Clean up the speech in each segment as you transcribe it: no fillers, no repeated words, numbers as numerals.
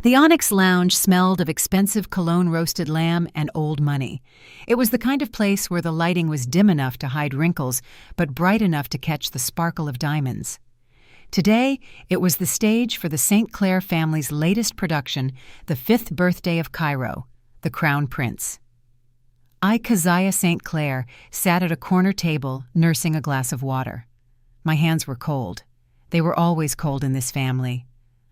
The Onyx Lounge smelled of expensive cologne-roasted lamb and old money. It was the kind of place where the lighting was dim enough to hide wrinkles, but bright enough to catch the sparkle of diamonds. Today, it was the stage for the St. Clair family's latest production, the 5th birthday of Cairo, the Crown Prince. I, Keziah St. Clair, sat at a corner table, nursing a glass of water. My hands were cold. They were always cold in this family.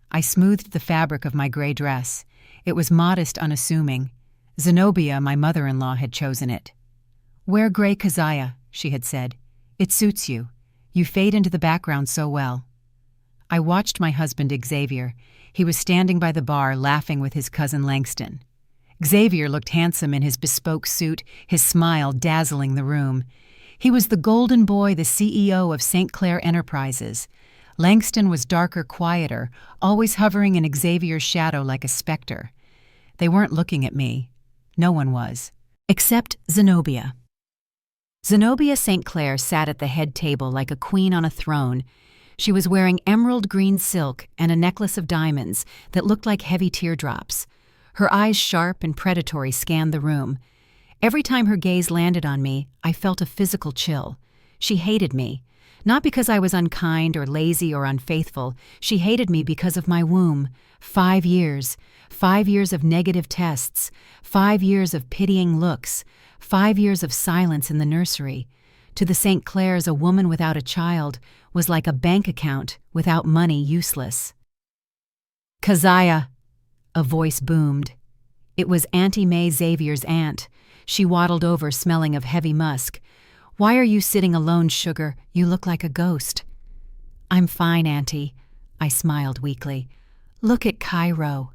I smoothed the fabric of my gray dress. It was modest, unassuming. Zenobia, my mother-in-law, had chosen it. "Wear gray, Keziah," she had said. "It suits you. You fade into the background so well." I watched my husband, Xavier. He was standing by the bar, laughing with his cousin Langston. Xavier looked handsome in his bespoke suit, his smile dazzling the room. He was the golden boy, the CEO of St. Clair Enterprises. Langston was darker, quieter, always hovering in Xavier's shadow like a specter. They weren't looking at me. No one was. Except Zenobia. Zenobia St. Clair sat at the head table like a queen on a throne. She was wearing emerald green silk and a necklace of diamonds that looked like heavy teardrops. Her eyes, sharp and predatory, scanned the room. Every time her gaze landed on me, I felt a physical chill. She hated me. Not because I was unkind or lazy or unfaithful. She hated me because of my womb. 5 years. 5 years of negative tests. 5 years of pitying looks. 5 years of silence in the nursery. To the St. Clairs, a woman without a child was like a bank account without money, useless. "Keziah," a voice boomed. It was Auntie May, Xavier's aunt. She waddled over, smelling of heavy musk. "Why are you sitting alone, sugar? You look like a ghost." "I'm fine, Auntie," I smiled weakly. "Look at Cairo."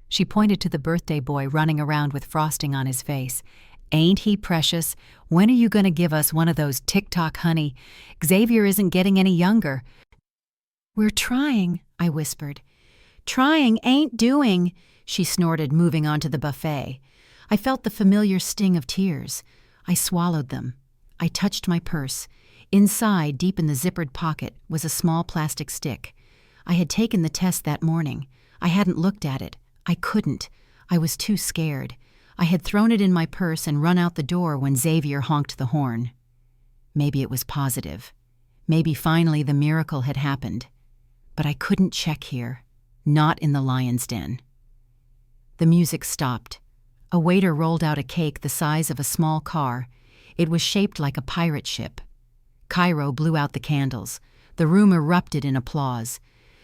She pointed to the birthday boy running around with frosting on his face. "Ain't he precious? When are you going to give us one of those TikTok, honey? Xavier isn't getting any younger." "We're trying," I whispered. "Trying ain't doing," she snorted, moving onto the buffet. I felt the familiar sting of tears. I swallowed them. I touched my purse. Inside, deep in the zippered pocket, was a small plastic stick. I had taken the test that morning. I hadn't looked at it. I couldn't. I was too scared. I had thrown it in my purse and run out the door when Xavier honked the horn. Maybe it was positive. Maybe finally the miracle had happened. But I couldn't check here. Not in the lion's den. The music stopped. A waiter rolled out a cake the size of a small car. It was shaped like a pirate ship. Cairo blew out the candles. The room erupted in applause.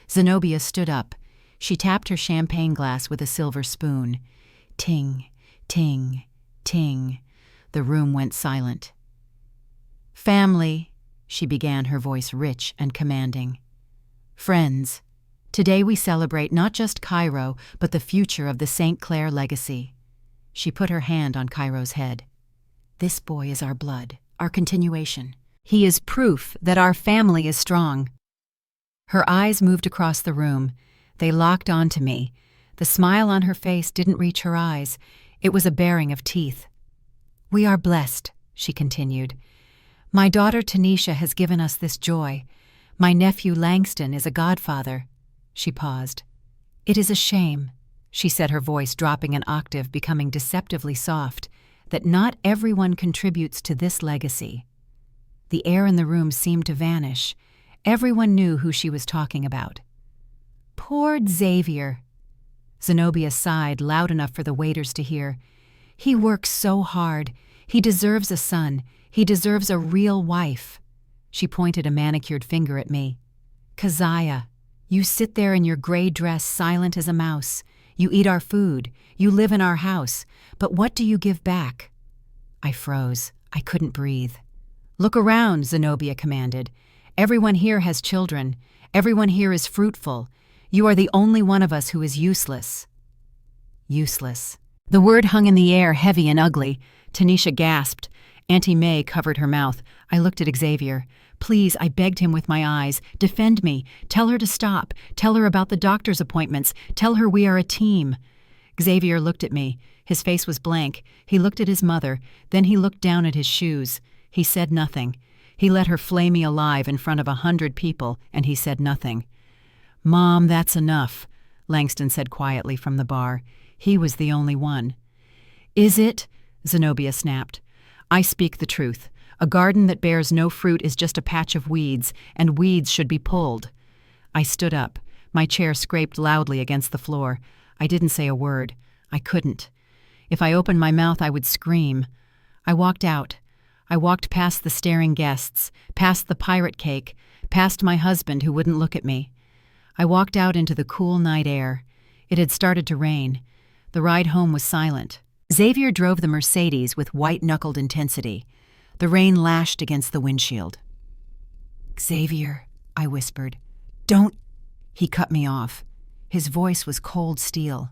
Zenobia stood up. She tapped her champagne glass with a silver spoon. Ting, ting, ting. The room went silent. "Family," she began, her voice rich and commanding. "Friends, today we celebrate not just Cairo, but the future of the St. Clair legacy." She put her hand on Cairo's head. "This boy is our blood, our continuation. He is proof that our family is strong." Her eyes moved across the room. They locked onto me. The smile on her face didn't reach her eyes. It was a baring of teeth. "We are blessed," she continued. "My daughter Tanisha has given us this joy. My nephew Langston is a godfather." She paused. "It is a shame," she said, her voice dropping an octave, becoming deceptively soft, "that not everyone contributes to this legacy." The air in the room seemed to vanish. Everyone knew who she was talking about. "Poor Xavier." Zenobia sighed loud enough for the waiters to hear. "He works so hard. He deserves a son. He deserves a real wife." She pointed a manicured finger at me. "Keziah, you sit there in your gray dress, silent as a mouse. You eat our food. You live in our house. But what do you give back?" I froze. I couldn't breathe. "Look around," Zenobia commanded. "Everyone here has children. Everyone here is fruitful. You are the only one of us who is useless." Useless. The word hung in the air, heavy and ugly. Tanisha gasped. Auntie May covered her mouth. I looked at Xavier. "Please," I begged him with my eyes, "defend me. Tell her to stop. Tell her about the doctor's appointments. Tell her we are a team." Xavier looked at me. His face was blank. He looked at his mother. Then he looked down at his shoes. He said nothing. He let her flay me alive in front of 100 people, and he said nothing. "Mom, that's enough. Langston said quietly from the bar. He was the only one. "Is it?" Zenobia snapped. "I speak the truth. A garden that bears no fruit is just a patch of weeds, and weeds should be pulled." I stood up. My chair scraped loudly against the floor. I didn't say a word. I couldn't. If I opened my mouth, I would scream. I walked out. I walked past the staring guests, past the pirate cake, past my husband who wouldn't look at me. I walked out into the cool night air. It had started to rain. The ride home was silent. Xavier drove the Mercedes with white-knuckled intensity. The rain lashed against the windshield. "Xavier," I whispered. "Don't—" He cut me off. His voice was cold steel.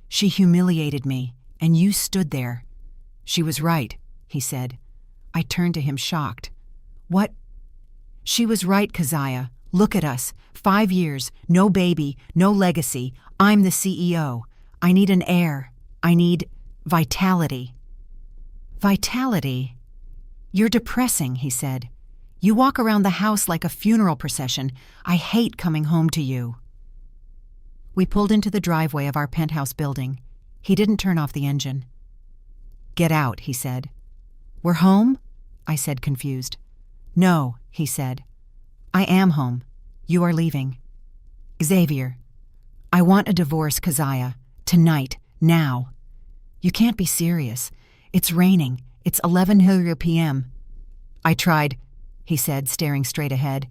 "She humiliated me, and you stood there." "She was right," he said. I turned to him shocked. "What?" "She was right, Keziah. Look at us. 5 years, no baby, no legacy. I'm the CEO. I need an heir. I need vitality." "Vitality? You're depressing," he said. "You walk around the house like a funeral procession. I hate coming home to you." We pulled into the driveway of our penthouse building. He didn't turn off the engine. "Get out," he said. "We're home?" I said, confused. "No," he said. "I am home. You are leaving." "Xavier, I want a divorce, Keziah. Tonight. Now." "You can't be serious. It's raining. It's 11:00 p.m. "I tried," he said, staring straight ahead.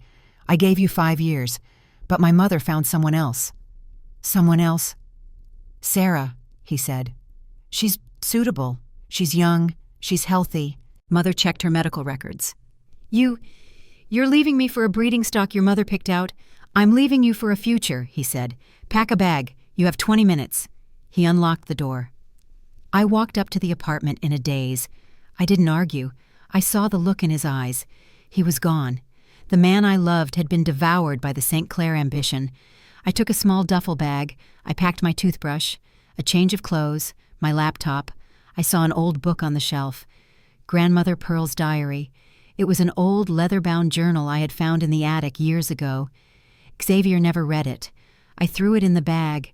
"I gave you 5 years, but my mother found someone else." "Someone else?" "Sarah," he said. "She's suitable. She's young. She's healthy." Mother checked her medical records. You're leaving me for a breeding stock your mother picked out. I'm leaving you for a future," he said. "Pack a bag. You have 20 minutes. He unlocked the door. I walked up to the apartment in a daze. I didn't argue. I saw the look in his eyes. He was gone. The man I loved had been devoured by the St. Clair ambition. I took a small duffel bag. I packed my toothbrush, a change of clothes, my laptop. I saw an old book on the shelf. Grandmother Pearl's diary. It was an old leather-bound journal I had found in the attic years ago. Xavier never read it. I threw it in the bag.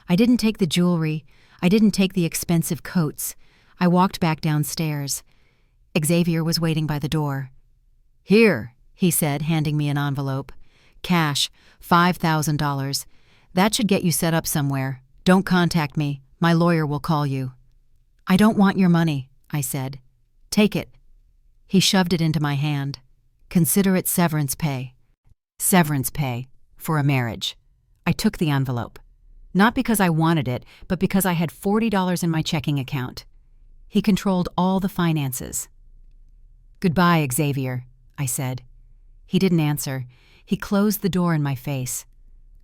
I didn't take the jewelry. I didn't take the expensive coats. I walked back downstairs. Xavier was waiting by the door. "Here," he said, handing me an envelope. "Cash, $5,000. That should get you set up somewhere. Don't contact me. My lawyer will call you." "I don't want your money," I said. "Take it." He shoved it into my hand. "Consider it severance pay." Severance pay for a marriage. I took the envelope. Not because I wanted it, but because I had $40 in my checking account. He controlled all the finances. "Goodbye, Xavier," I said. He didn't answer. He closed the door in my face.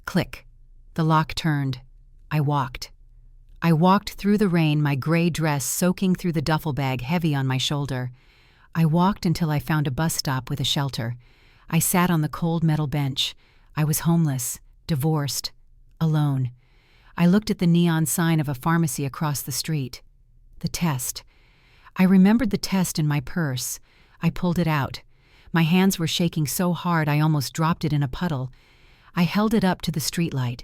Click. The lock turned. I walked. I walked through the rain, my gray dress soaking through the duffel bag heavy on my shoulder. I walked until I found a bus stop with a shelter. I sat on the cold metal bench. I was homeless, divorced, alone. I looked at the neon sign of a pharmacy across the street. The test. I remembered the test in my purse. I pulled it out. My hands were shaking so hard I almost dropped it in a puddle. I held it up to the streetlight.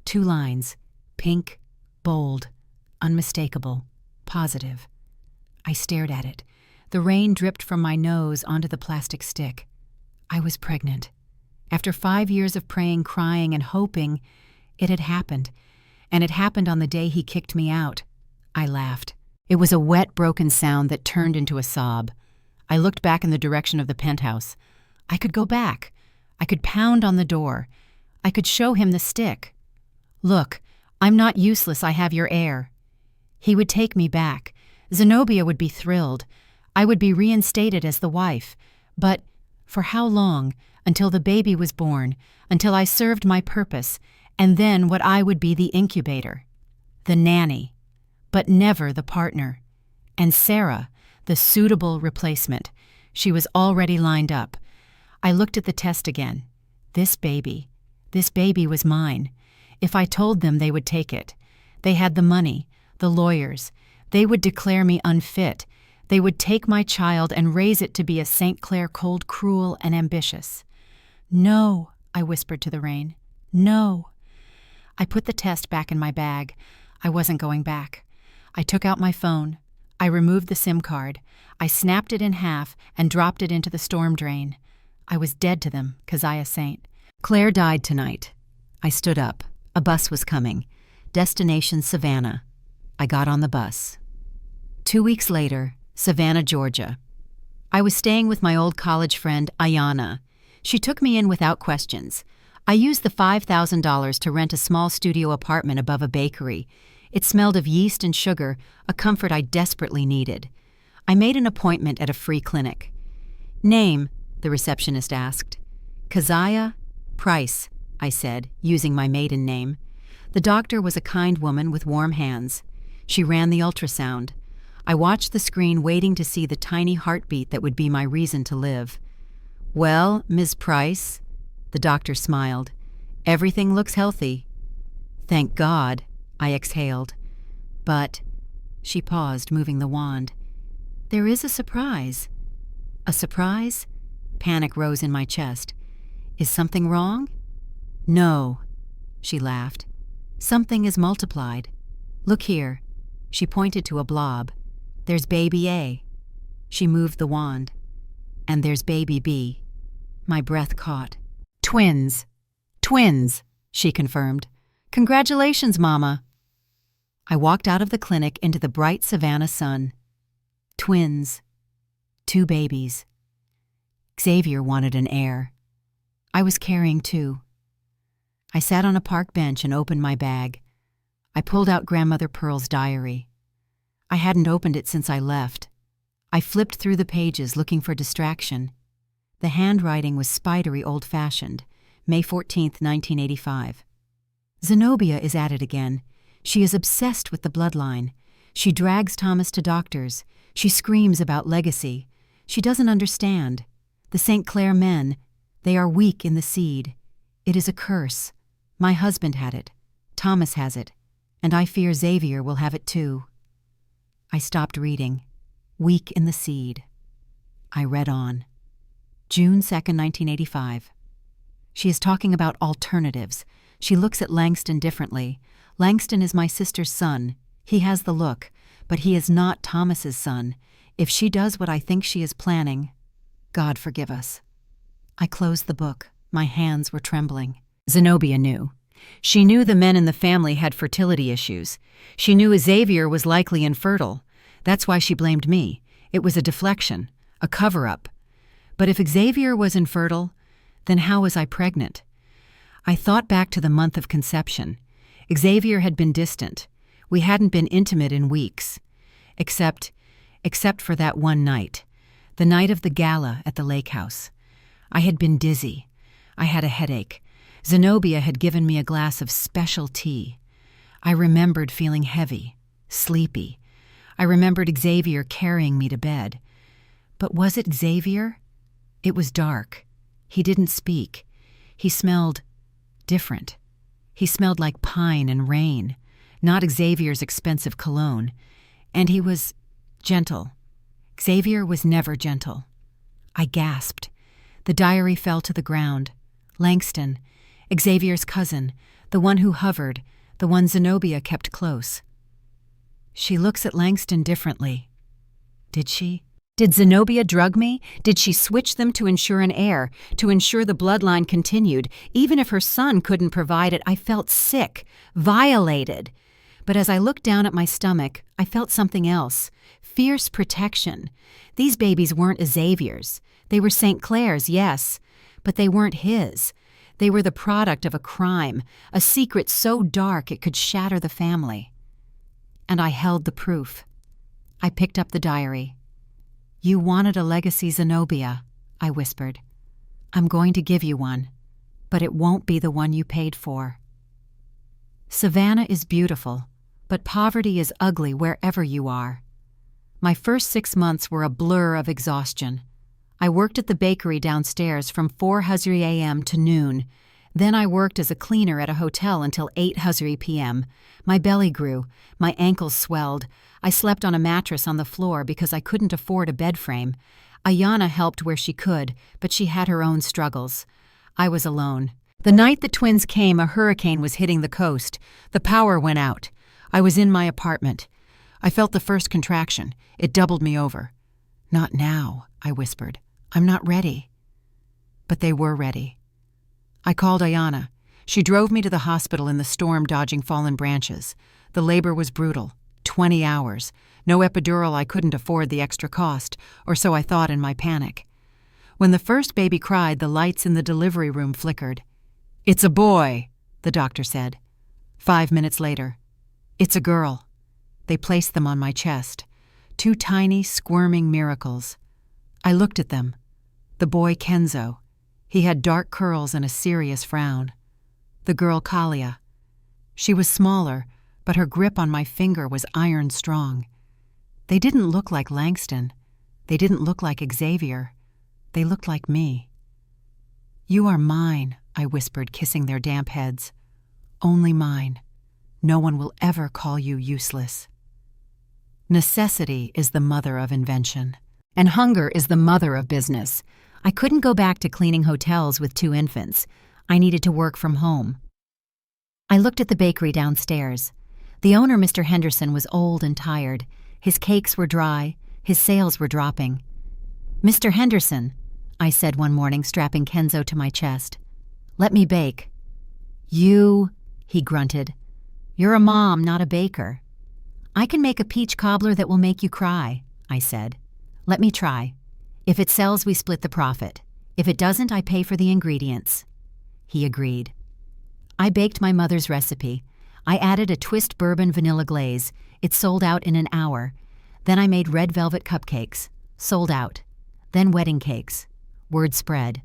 2 lines. Pink, bold, unmistakable, positive. I stared at it. The rain dripped from my nose onto the plastic stick. I was pregnant. After 5 years of praying, crying, and hoping, it had happened. And it happened on the day he kicked me out. I laughed. It was a wet, broken sound that turned into a sob. I looked back in the direction of the penthouse. I could go back. I could pound on the door. I could show him the stick. "Look, I'm not useless. I have your heir." He would take me back. Zenobia would be thrilled. I would be reinstated as the wife. But for how long? Until the baby was born, until I served my purpose, and then what I would be the incubator, the nanny, but never the partner. And Sarah, the suitable replacement. She was already lined up. I looked at the test again. This baby was mine. If I told them, they would take it. They had the money, the lawyers. They would declare me unfit. They would take my child and raise it to be a St. Clair cold, cruel, and ambitious. "No," I whispered to the rain. "No." I put the test back in my bag. I wasn't going back. I took out my phone. I removed the SIM card. I snapped it in half and dropped it into the storm drain. I was dead to them, Keziah Saint. Claire died tonight. I stood up. A bus was coming. Destination Savannah. I got on the bus. 2 weeks later, Savannah, Georgia. I was staying with my old college friend, Ayanna. She took me in without questions. I used the $5,000 to rent a small studio apartment above a bakery. It smelled of yeast and sugar, a comfort I desperately needed. I made an appointment at a free clinic. "Name?" the receptionist asked. "Keziah Price," I said, using my maiden name. The doctor was a kind woman with warm hands. She ran the ultrasound. I watched the screen, waiting to see the tiny heartbeat that would be my reason to live. "Well, Ms. Price," the doctor smiled. "Everything looks healthy." "Thank God," I exhaled. "But," she paused, moving the wand, "there is a surprise." "A surprise?" Panic rose in my chest. "Is something wrong?" "No," she laughed. "Something is multiplied. Look here." She pointed to a blob. "There's baby A." She moved the wand. "And there's baby B." My breath caught. "Twins. Twins," she confirmed. "Congratulations, Mama." I walked out of the clinic into the bright Savannah sun. Twins. 2 babies. Xavier wanted an heir. I was carrying 2. I sat on a park bench and opened my bag. I pulled out Grandmother Pearl's diary. I hadn't opened it since I left. I flipped through the pages looking for distraction. The handwriting was spidery old-fashioned. May 14th, 1985. Zenobia is at it again. She is obsessed with the bloodline. She drags Thomas to doctors. She screams about legacy. She doesn't understand. The St. Clair men, they are weak in the seed. It is a curse. My husband had it. Thomas has it. And I fear Xavier will have it too. I stopped reading. Weak in the seed. I read on. June 2nd, 1985. She is talking about alternatives. She looks at Langston differently. Langston is my sister's son. He has the look, but he is not Thomas's son. If she does what I think she is planning, God forgive us. I closed the book. My hands were trembling. Zenobia knew. She knew the men in the family had fertility issues. She knew Xavier was likely infertile. That's why she blamed me. It was a deflection, a cover-up. But if Xavier was infertile, then how was I pregnant? I thought back to the month of conception. Xavier had been distant. We hadn't been intimate in weeks. Except for that one night. The night of the gala at the lake house. I had been dizzy. I had a headache. Zenobia had given me a glass of special tea. I remembered feeling heavy, sleepy. I remembered Xavier carrying me to bed. But was it Xavier? It was dark. He didn't speak. He smelled different. He smelled like pine and rain, not Xavier's expensive cologne. And he was gentle. Xavier was never gentle. I gasped. The diary fell to the ground. Langston, Xavier's cousin, the one who hovered, the one Zenobia kept close. She looks at Langston differently. Did she? Did Zenobia drug me? Did she switch them to ensure an heir, to ensure the bloodline continued? Even if her son couldn't provide it, I felt sick, violated. But as I looked down at my stomach, I felt something else. Fierce protection. These babies weren't Xavier's. They were St. Clair's, yes, but they weren't his. They were the product of a crime, a secret so dark it could shatter the family. And I held the proof. I picked up the diary. "You wanted a legacy, Zenobia," I whispered. "I'm going to give you one, but it won't be the one you paid for." Savannah is beautiful, but poverty is ugly wherever you are. My first 6 months were a blur of exhaustion. I worked at the bakery downstairs from 4 Huzri a.m. to noon. Then I worked as a cleaner at a hotel until 8 Huzri p.m. My belly grew. My ankles swelled. I slept on a mattress on the floor because I couldn't afford a bed frame. Ayanna helped where she could, but she had her own struggles. I was alone. The night the twins came, a hurricane was hitting the coast. The power went out. I was in my apartment. I felt the first contraction. It doubled me over. "Not now," I whispered. "I'm not ready." But they were ready. I called Ayana. She drove me to the hospital in the storm, dodging fallen branches. The labor was brutal. 20 hours. No epidural. I couldn't afford the extra cost, or so I thought in my panic. When the first baby cried, the lights in the delivery room flickered. "It's a boy," the doctor said. 5 minutes later, "It's a girl." They placed them on my chest. 2 tiny, squirming miracles. I looked at them. The boy Kenzo. He had dark curls and a serious frown. The girl Kalia. She was smaller, but her grip on my finger was iron strong. They didn't look like Langston. They didn't look like Xavier. They looked like me. "You are mine," I whispered, kissing their damp heads. "Only mine. No one will ever call you useless." Necessity is the mother of invention, and hunger is the mother of business. I couldn't go back to cleaning hotels with 2 infants. I needed to work from home. I looked at the bakery downstairs. The owner, Mr. Henderson, was old and tired. His cakes were dry. His sales were dropping. "Mr. Henderson," I said one morning, strapping Kenzo to my chest. "Let me bake." "You," he grunted. "You're a mom, not a baker." "I can make a peach cobbler that will make you cry," I said. "Let me try. If it sells, we split the profit. If it doesn't, I pay for the ingredients." He agreed. I baked my mother's recipe. I added a twist bourbon vanilla glaze. It sold out in an hour. Then I made red velvet cupcakes. Sold out. Then wedding cakes. Word spread.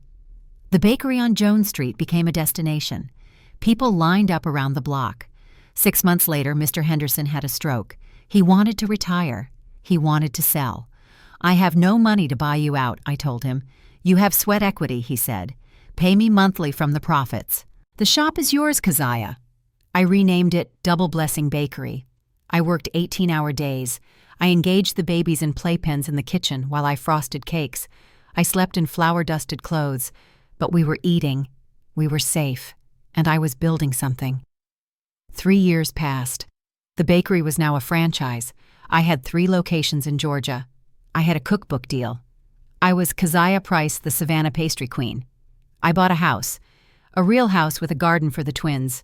The bakery on Jones Street became a destination. People lined up around the block. 6 months later, Mr. Henderson had a stroke. He wanted to retire. He wanted to sell. "I have no money to buy you out," I told him. "You have sweat equity," he said. "Pay me monthly from the profits." "The shop is yours, Keziah." I renamed it Double Blessing Bakery. I worked 18-hour days. I engaged the babies in playpens in the kitchen while I frosted cakes. I slept in flour-dusted clothes, but we were eating. We were safe, and I was building something. 3 years passed. The bakery was now a franchise. I had 3 locations in Georgia. I had a cookbook deal. I was Keziah Price, the Savannah pastry queen. I bought a house, a real house with a garden for the twins.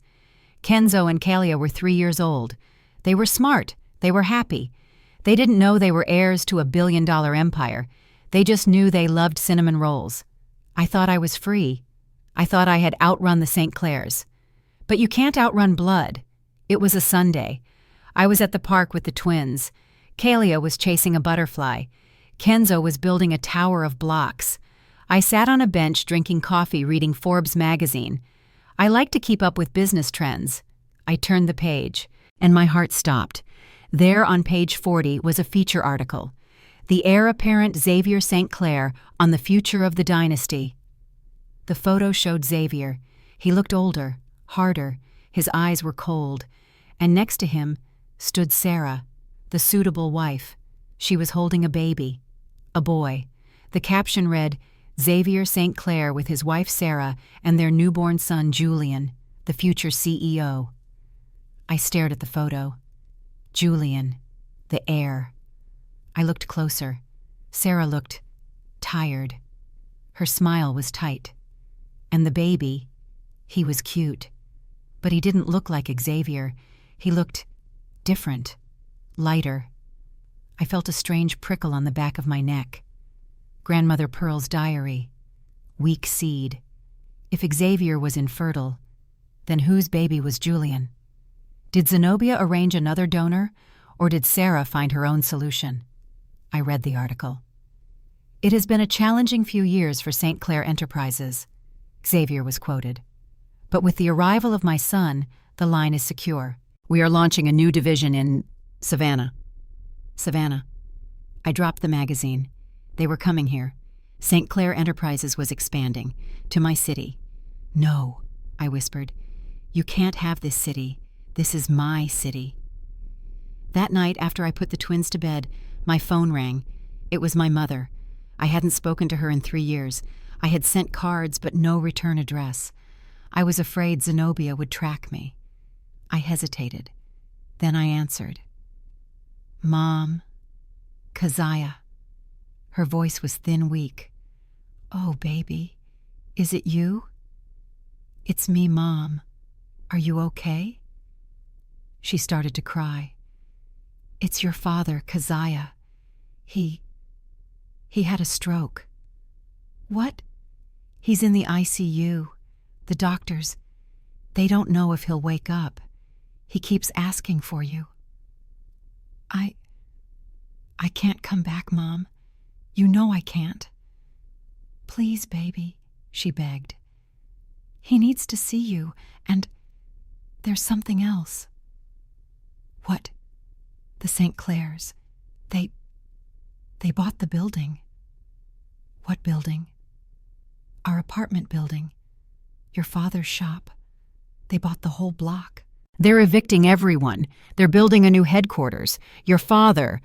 Kenzo and Kalia were 3 years old. They were smart. They were happy. They didn't know they were heirs to a billion-dollar empire. They just knew they loved cinnamon rolls. I thought I was free. I thought I had outrun the St. Clairs. But you can't outrun blood. It was a Sunday. I was at the park with the twins. Kalia was chasing a butterfly. Kenzo was building a tower of blocks. I sat on a bench drinking coffee, reading Forbes magazine. I like to keep up with business trends. I turned the page, and my heart stopped. There on page 40 was a feature article. The heir apparent Xavier St. Clair on the future of the dynasty. The photo showed Xavier. He looked older, harder. His eyes were cold. And next to him stood Sarah, the suitable wife. She was holding a baby, a boy. The caption read, "Xavier St. Clair with his wife Sarah and their newborn son Julian, the future CEO." I stared at the photo. Julian, the heir. I looked closer. Sarah looked tired. Her smile was tight. And the baby, he was cute. But he didn't look like Xavier. He looked different, lighter. I felt a strange prickle on the back of my neck. Grandmother Pearl's diary. Weak seed. If Xavier was infertile, then whose baby was Julian? Did Zenobia arrange another donor, or did Sarah find her own solution? I read the article. "It has been a challenging few years for St. Clair Enterprises," Xavier was quoted. "But with the arrival of my son, the line is secure. We are launching a new division in Savannah." Savannah. I dropped the magazine. They were coming here. St. Clair Enterprises was expanding. To my city. "No," I whispered. "You can't have this city. This is my city." That night, after I put the twins to bed, my phone rang. It was my mother. I hadn't spoken to her in 3 years. I had sent cards, but no return address. I was afraid Zenobia would track me. I hesitated. Then I answered. Mom, Keziah. Her voice was thin, weak. Oh, baby, is it you? It's me, Mom. Are you okay? She started to cry. It's your father, Keziah. He had a stroke. What? He's in the ICU. The doctors, they don't know if he'll wake up. He keeps asking for you. I can't come back, Mom. You know I can't. Please, baby, she begged. He needs to see you, and there's something else. What? The St. Clairs. They bought the building. What building? Our apartment building. Your father's shop. They bought the whole block. They're evicting everyone. They're building a new headquarters. Your father.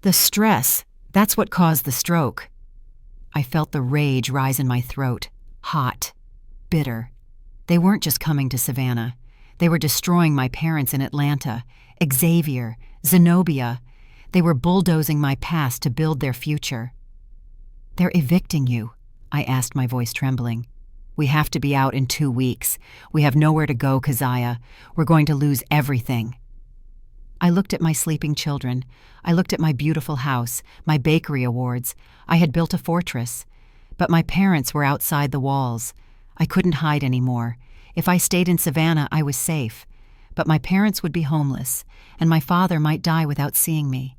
The stress. That's what caused the stroke. I felt the rage rise in my throat. Hot. Bitter. They weren't just coming to Savannah. They were destroying my parents in Atlanta. Xavier. Zenobia. They were bulldozing my past to build their future. They're evicting you, I asked, my voice trembling. We have to be out in 2 weeks. We have nowhere to go, Keziah. We're going to lose everything. I looked at my sleeping children. I looked at my beautiful house, my bakery awards. I had built a fortress. But my parents were outside the walls. I couldn't hide anymore. If I stayed in Savannah, I was safe. But my parents would be homeless, and my father might die without seeing me.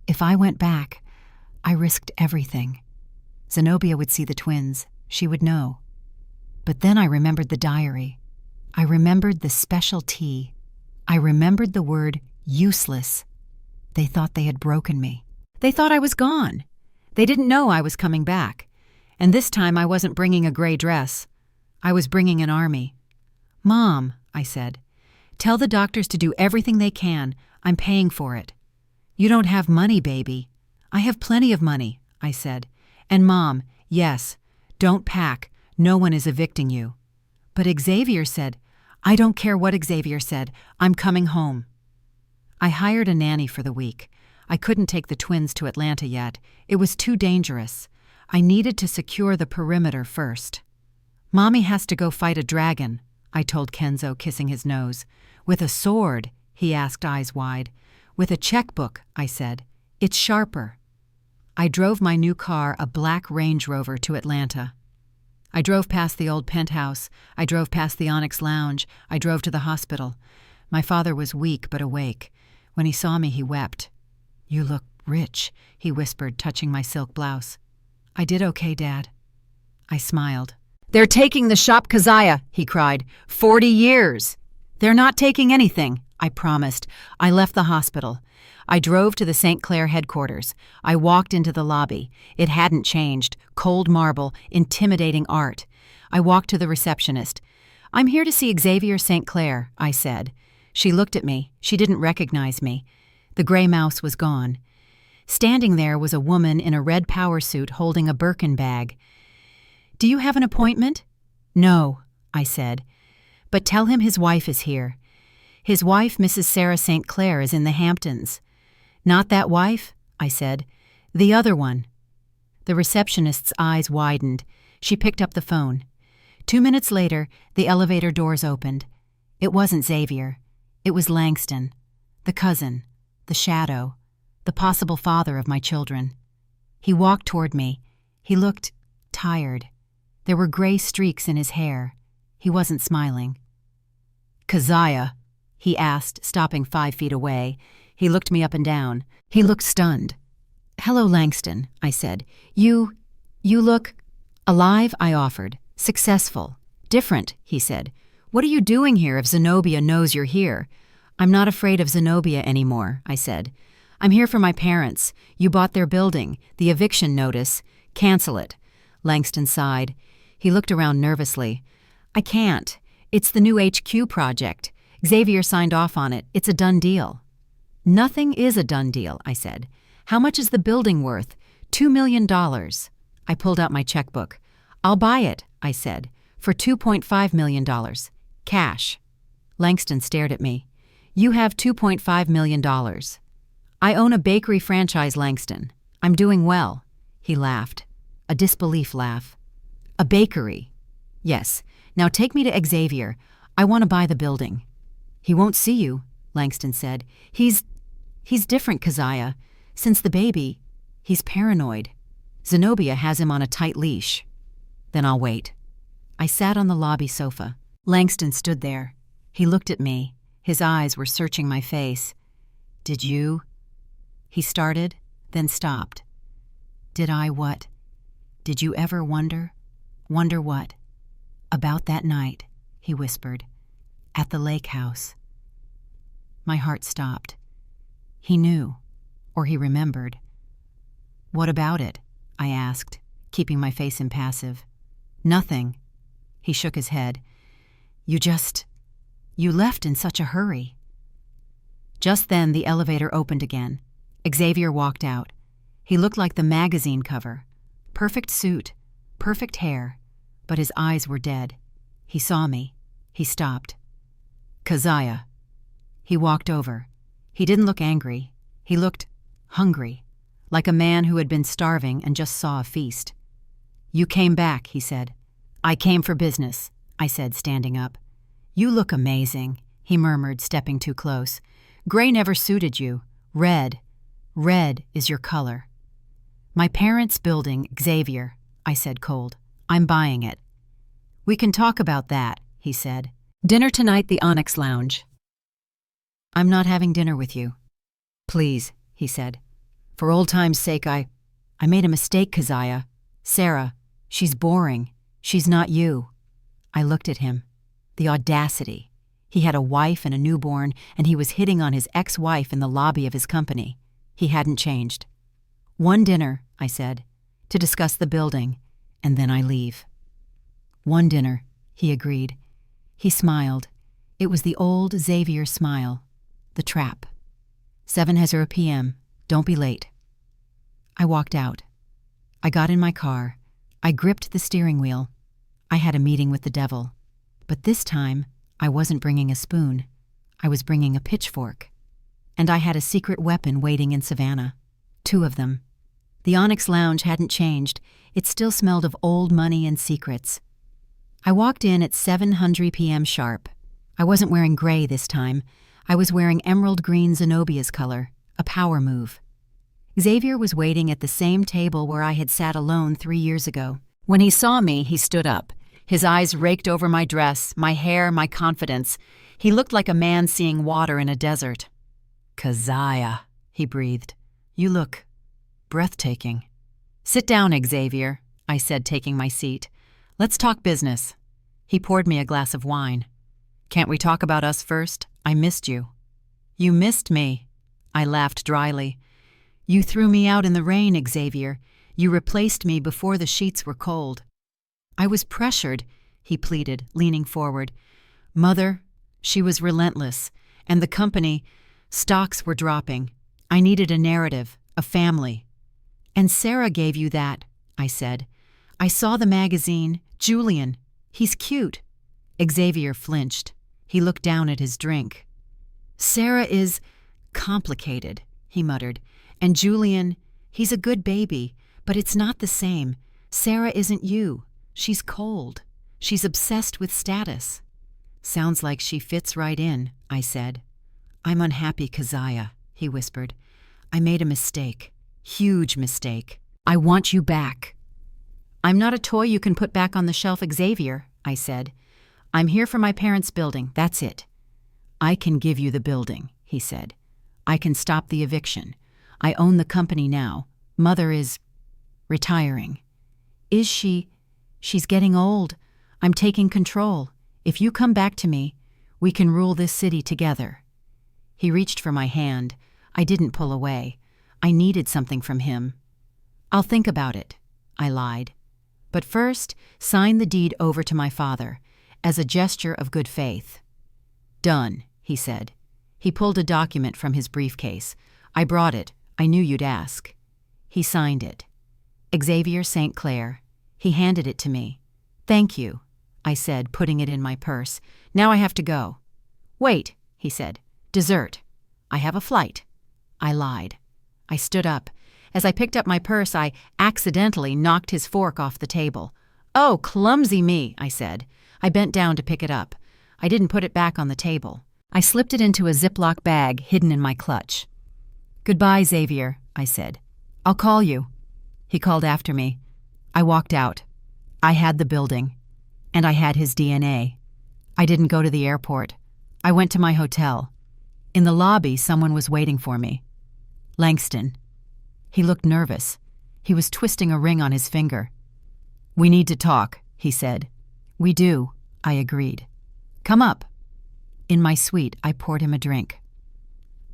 If I went back, I risked everything. Zenobia would see the twins. She would know. But then I remembered the diary. I remembered the special tea. I remembered the word useless. They thought they had broken me. They thought I was gone. They didn't know I was coming back. And this time I wasn't bringing a gray dress. I was bringing an army. Mom, I said, tell the doctors to do everything they can. I'm paying for it. You don't have money, baby. I have plenty of money, I said. And Mom, yes, don't pack. No one is evicting you. But Xavier said, I don't care what Xavier said. I'm coming home. I hired a nanny for the week. I couldn't take the twins to Atlanta yet. It was too dangerous. I needed to secure the perimeter first. Mommy has to go fight a dragon, I told Kenzo, kissing his nose. With a sword, he asked, eyes wide. With a checkbook, I said. It's sharper. I drove my new car, a black Range Rover, to Atlanta. I drove past the old penthouse. I drove past the Onyx Lounge. I drove to the hospital. My father was weak but awake. When he saw me, he wept. You look rich, he whispered, touching my silk blouse. I did okay, Dad. I smiled. They're taking the shop, Keziah, he cried. 40 years. They're not taking anything, I promised. I left the hospital. I drove to the St. Clair headquarters. I walked into the lobby. It hadn't changed. Cold marble, intimidating art. I walked to the receptionist. I'm here to see Xavier St. Clair, I said. She looked at me. She didn't recognize me. The gray mouse was gone. Standing there was a woman in a red power suit holding a Birkin bag. Do you have an appointment? No, I said. But tell him his wife is here. His wife, Mrs. Sarah St. Clair, is in the Hamptons. Not that wife, I said. The other one. The receptionist's eyes widened. She picked up the phone. 2 minutes later, the elevator doors opened. It wasn't Xavier. It was Langston, the cousin, the shadow, the possible father of my children. He walked toward me. He looked tired. There were gray streaks in his hair. He wasn't smiling. Keziah, he asked, stopping 5 feet away. He looked me up and down. He looked stunned. Hello, Langston, I said. You look alive, I offered. Successful. Different, he said. What are you doing here if Zenobia knows you're here? I'm not afraid of Zenobia anymore, I said. I'm here for my parents. You bought their building. The eviction notice. Cancel it. Langston sighed. He looked around nervously. I can't. It's the new HQ project. Xavier signed off on it. It's a done deal. Nothing is a done deal, I said. How much is the building worth? $2 million. I pulled out my checkbook. I'll buy it, I said. For $2.5 million. Cash. Langston stared at me. You have $2.5 million. I own a bakery franchise, Langston. I'm doing well. He laughed. A disbelief laugh. A bakery. Yes. Now take me to Xavier. I want to buy the building. He won't see you, Langston said. He's different, Keziah. Since the baby, he's paranoid. Zenobia has him on a tight leash. Then I'll wait. I sat on the lobby sofa. Langston stood there. He looked at me. His eyes were searching my face. Did you? He started, then stopped. Did I what? Did you ever wonder? Wonder what? About that night, he whispered. At the lake house. My heart stopped. He knew, or he remembered. What about it? I asked, keeping my face impassive. Nothing. He shook his head. You left in such a hurry. Just then the elevator opened again. Xavier walked out. He looked like the magazine cover. Perfect suit, perfect hair, but his eyes were dead. He saw me. He stopped. Keziah. He walked over. He didn't look angry. He looked hungry, like a man who had been starving and just saw a feast. You came back, he said. I came for business, I said, standing up. You look amazing, he murmured, stepping too close. Gray never suited you. Red is your color. My parents' building, Xavier, I said cold. I'm buying it. We can talk about that, he said. Dinner tonight, the Onyx Lounge. I'm not having dinner with you. Please, he said. For old time's sake, I made a mistake, Keziah. Sarah, she's boring. She's not you. I looked at him. The audacity. He had a wife and a newborn, and he was hitting on his ex-wife in the lobby of his company. He hadn't changed. One dinner, I said, to discuss the building, and then I leave. One dinner, he agreed. He smiled. It was the old Xavier smile. The trap. 7:00 p.m. Don't be late. I walked out. I got in my car. I gripped the steering wheel. I had a meeting with the devil. But this time, I wasn't bringing a spoon. I was bringing a pitchfork. And I had a secret weapon waiting in Savannah. 2 of them. The Onyx Lounge hadn't changed. It still smelled of old money and secrets. I walked in at 7:00 p.m. sharp. I wasn't wearing gray this time. I was wearing emerald green Zenobia's color, a power move. Xavier was waiting at the same table where I had sat alone 3 years ago. When he saw me, he stood up. His eyes raked over my dress, my hair, my confidence. He looked like a man seeing water in a desert. Keziah, he breathed. You look breathtaking. Sit down, Xavier, I said, taking my seat. Let's talk business. He poured me a glass of wine. Can't we talk about us first? I missed you. You missed me. I laughed dryly. You threw me out in the rain, Xavier. You replaced me before the sheets were cold. I was pressured, he pleaded, leaning forward. Mother, she was relentless, and the company, stocks were dropping. I needed a narrative, a family. And Sarah gave you that, I said. I saw the magazine. Julian, he's cute. Xavier flinched. He looked down at his drink. Sarah is complicated, he muttered. And Julian, he's a good baby, but it's not the same. Sarah isn't you. She's cold. She's obsessed with status. Sounds like she fits right in, I said. I'm unhappy, Keziah, he whispered. I made a mistake. Huge mistake. I want you back. I'm not a toy you can put back on the shelf, Xavier, I said. I'm here for my parents' building, that's it. I can give you the building, he said. I can stop the eviction. I own the company now. Mother is retiring. Is she? She's getting old. I'm taking control. If you come back to me, we can rule this city together. He reached for my hand. I didn't pull away. I needed something from him. I'll think about it, I lied. But first, sign the deed over to my father, as a gesture of good faith. Done, he said. He pulled a document from his briefcase. I brought it. I knew you'd ask. He signed it. Xavier St. Clair. He handed it to me. Thank you. I said, putting it in my purse. "Now I have to go." "Wait," he said. "Dessert. I have a flight." I lied. I stood up. As I picked up my purse, I accidentally knocked his fork off the table. "Oh, clumsy me," I said. I bent down to pick it up. I didn't put it back on the table. I slipped it into a Ziploc bag hidden in my clutch. "Goodbye, Xavier," I said. "I'll call you." He called after me. I walked out. I had the building. And I had his DNA. I didn't go to the airport. I went to my hotel. In the lobby, someone was waiting for me. Langston. He looked nervous. He was twisting a ring on his finger. "We need to talk," he said. "We do," I agreed. "Come up." In my suite, I poured him a drink.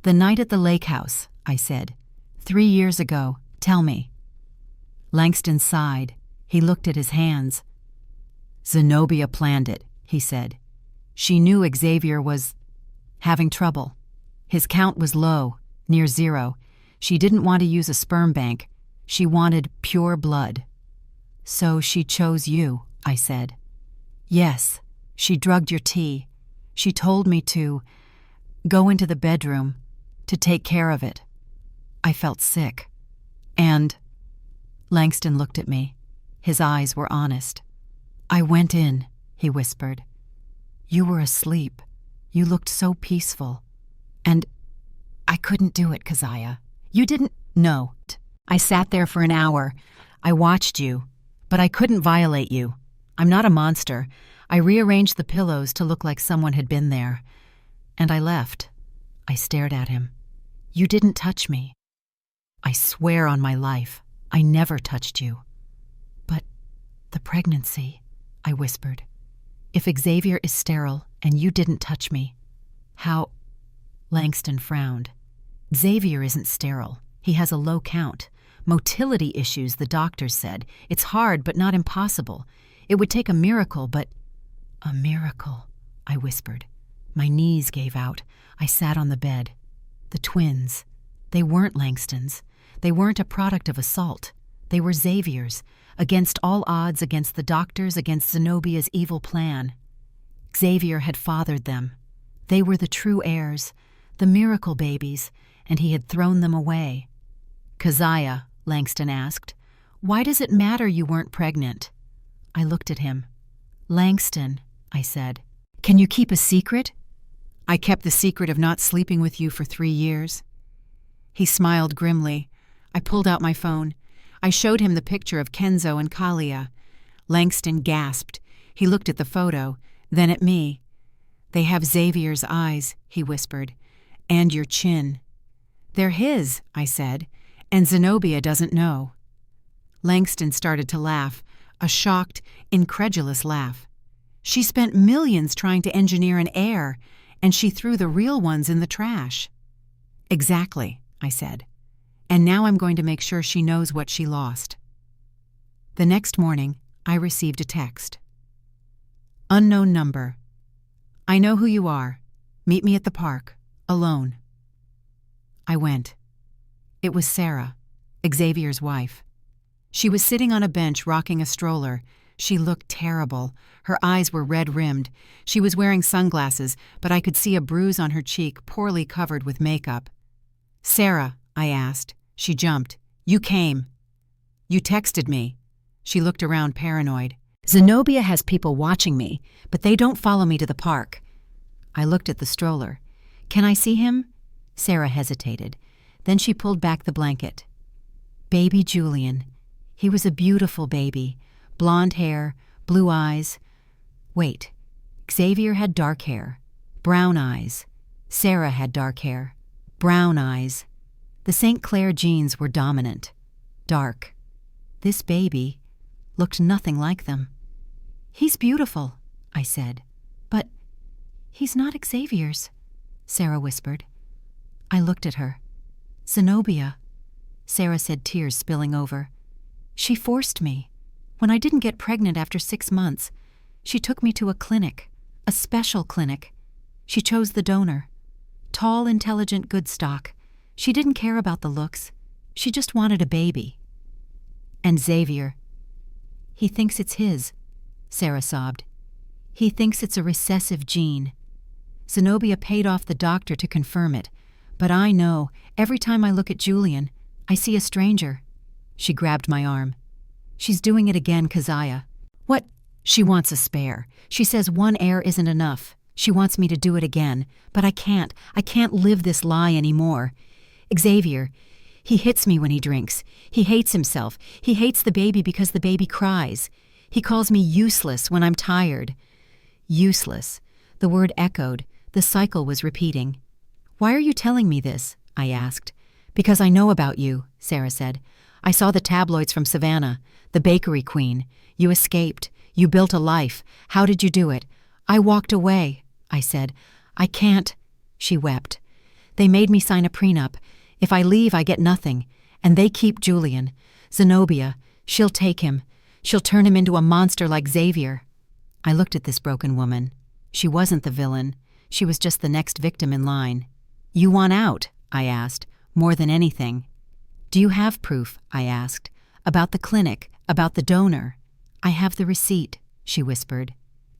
"The night at the lake house," I said. 3 years ago. Tell me." Langston sighed. He looked at his hands. "Zenobia planned it," he said. "She knew Xavier was having trouble. His count was low, near 0. She didn't want to use a sperm bank. She wanted pure blood." "So she chose you," I said. "Yes, she drugged your tea. She told me to go into the bedroom, to take care of it." I felt sick. "And—" Langston looked at me. His eyes were honest. "I went in," he whispered. "You were asleep. You looked so peaceful. And I couldn't do it, Keziah. You didn't—" "No. I sat there for an hour. I watched you, but I couldn't violate you. I'm not a monster. I rearranged the pillows to look like someone had been there. And I left." I stared at him. "You didn't touch me." "I swear on my life, I never touched you." "But the pregnancy," I whispered. "If Xavier is sterile and you didn't touch me, how—" Langston frowned. "Xavier isn't sterile. He has a low count. Motility issues, the doctors said. It's hard, but not impossible. It would take a miracle, but—" "A miracle," I whispered. My knees gave out. I sat on the bed. The twins. They weren't Langston's. They weren't a product of assault. They were Xavier's, against all odds, against the doctors, against Zenobia's evil plan. Xavier had fathered them. They were the true heirs, the miracle babies, and he had thrown them away. "Keziah," Langston asked, "why does it matter you weren't pregnant?" I looked at him. "Langston," I said, "can you keep a secret?" "I kept the secret of not sleeping with you for 3 years." He smiled grimly. I pulled out my phone. I showed him the picture of Kenzo and Kalia. Langston gasped. He looked at the photo, then at me. "They have Xavier's eyes," he whispered, "and your chin." "They're his," I said, "and Zenobia doesn't know." Langston started to laugh, a shocked, incredulous laugh. "She spent millions trying to engineer an heir, and she threw the real ones in the trash." "Exactly," I said. "And now I'm going to make sure she knows what she lost." The next morning, I received a text. "Unknown number. I know who you are. Meet me at the park, alone." I went. It was Sarah, Xavier's wife. She was sitting on a bench rocking a stroller. She looked terrible. Her eyes were red-rimmed. She was wearing sunglasses, but I could see a bruise on her cheek, poorly covered with makeup. "Sarah," I asked. She jumped. "You came." "You texted me." She looked around paranoid. "Zenobia has people watching me, but they don't follow me to the park." I looked at the stroller. "Can I see him?" Sarah hesitated. Then she pulled back the blanket. "Baby Julian. He was a beautiful baby. Blonde hair, blue eyes. Wait, Xavier had dark hair, brown eyes. Sarah had dark hair, brown eyes. The St. Clair genes were dominant, dark. This baby looked nothing like them." "He's beautiful," I said. "But he's not Xavier's," Sarah whispered. I looked at her. "Zenobia," Sarah said, tears spilling over. "She forced me. When I didn't get pregnant after 6 months, she took me to a clinic, a special clinic. She chose the donor. Tall, intelligent, good stock. She didn't care about the looks. She just wanted a baby." "And Xavier, he thinks it's his," Sarah sobbed. He thinks it's a recessive gene. Zenobia paid off the doctor to confirm it, but I know, every time I look at Julian, I see a stranger. She grabbed my arm. She's doing it again, Keziah. What? She wants a spare. She says one heir isn't enough. She wants me to do it again, but I can't. I can't live this lie anymore. Xavier, he hits me when he drinks. He hates himself. He hates the baby because the baby cries. He calls me useless when I'm tired. Useless. The word echoed. The cycle was repeating. Why are you telling me this? I asked. Because I know about you, Sarah said. I saw the tabloids from Savannah, the bakery queen. You escaped. You built a life. How did you do it? I walked away, I said. I can't. She wept. They made me sign a prenup. If I leave, I get nothing. And they keep Julian. Zenobia. She'll take him. She'll turn him into a monster like Xavier. I looked at this broken woman. She wasn't the villain. She was just the next victim in line. You want out? I asked, more than anything. Do you have proof? I asked. About the clinic, about the donor. I have the receipt, she whispered.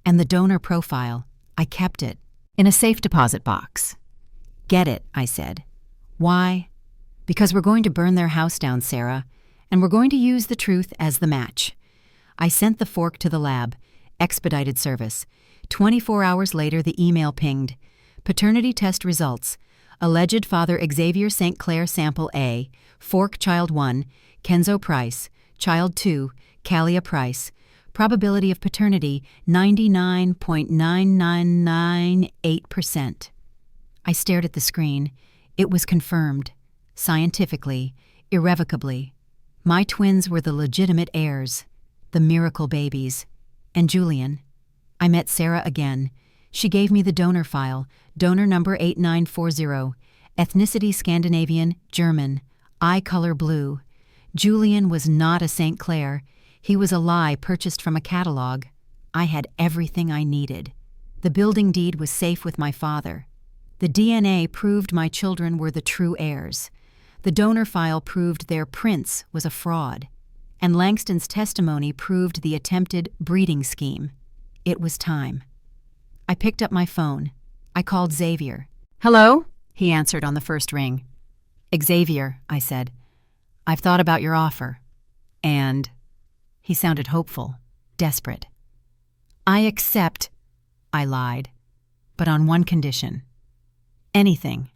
And the donor profile. I kept it. In a safe deposit box. Get it, I said. Why? Because we're going to burn their house down, Sarah, and we're going to use the truth as the match. I sent the fork to the lab. Expedited service. 24 hours later, the email pinged. Paternity test results. Alleged father Xavier St. Clair sample A, fork child 1, Kenzo Price, child 2, Kalia Price. Probability of paternity 99.9998%. I stared at the screen. It was confirmed. Scientifically, irrevocably. My twins were the legitimate heirs, the miracle babies. And Julian. I met Sarah again. She gave me the donor file, donor number 8940, ethnicity Scandinavian, German, eye color blue. Julian was not a St. Clair. He was a lie purchased from a catalog. I had everything I needed. The building deed was safe with my father. The DNA proved my children were the true heirs. The donor file proved their prince was a fraud. And Langston's testimony proved the attempted breeding scheme. It was time. I picked up my phone. I called Xavier. Hello? He answered on the first ring. Xavier, I said. I've thought about your offer. And... He sounded hopeful, desperate. I accept, I lied, but on one condition. Anything.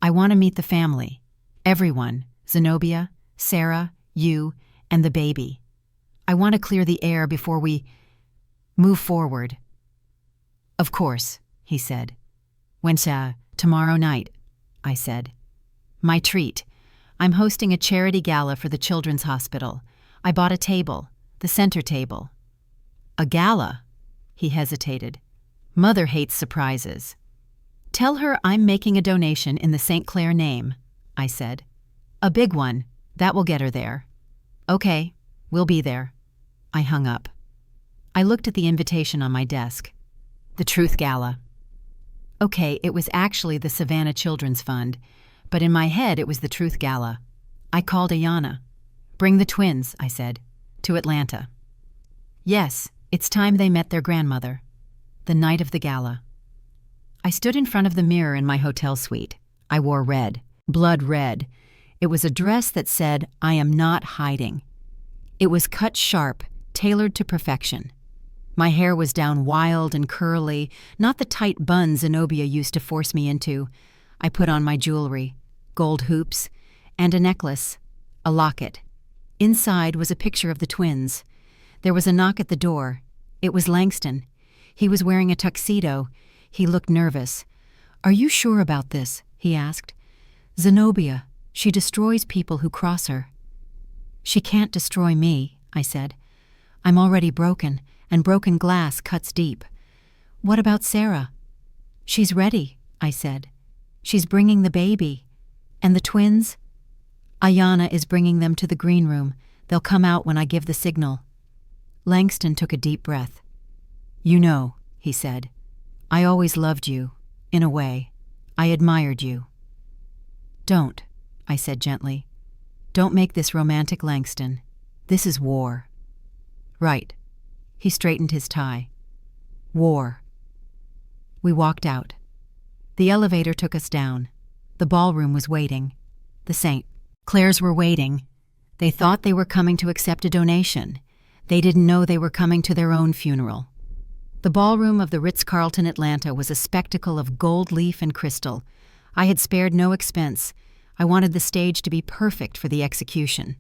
I want to meet the family. Everyone. Zenobia, Sarah, you, and the baby. I want to clear the air before we move forward. Of course, he said. When's tomorrow night? I said. My treat. I'm hosting a charity gala for the Children's Hospital. I bought a table, the center table. A gala? He hesitated. Mother hates surprises. Tell her I'm making a donation in the St. Clair name, I said. A big one. That will get her there. Okay, we'll be there. I hung up. I looked at the invitation on my desk. The Truth Gala. Okay, it was actually the Savannah Children's Fund, but in my head it was the Truth Gala. I called Ayanna. Bring the twins, I said, to Atlanta. Yes, it's time they met their grandmother. The night of the gala. I stood in front of the mirror in my hotel suite. I wore red, blood red. It was a dress that said, I am not hiding. It was cut sharp, tailored to perfection. My hair was down wild and curly, not the tight bun Zenobia used to force me into. I put on my jewelry, gold hoops, and a necklace, a locket. Inside was a picture of the twins. There was a knock at the door. It was Langston. He was wearing a tuxedo. He looked nervous. Are you sure about this? He asked. Zenobia, she destroys people who cross her. She can't destroy me, I said. I'm already broken, and broken glass cuts deep. What about Sarah? She's ready, I said. She's bringing the baby. And the twins? Ayanna is bringing them to the green room. They'll come out when I give the signal. Langston took a deep breath. You know, he said, I always loved you, in a way. I admired you. Don't, I said gently. Don't make this romantic, Langston. This is war. Right. He straightened his tie. War. We walked out. The elevator took us down. The ballroom was waiting. The St. Clairs were waiting. They thought they were coming to accept a donation. They didn't know they were coming to their own funeral. The ballroom of the Ritz-Carlton Atlanta was a spectacle of gold leaf and crystal. I had spared no expense. I wanted the stage to be perfect for the execution.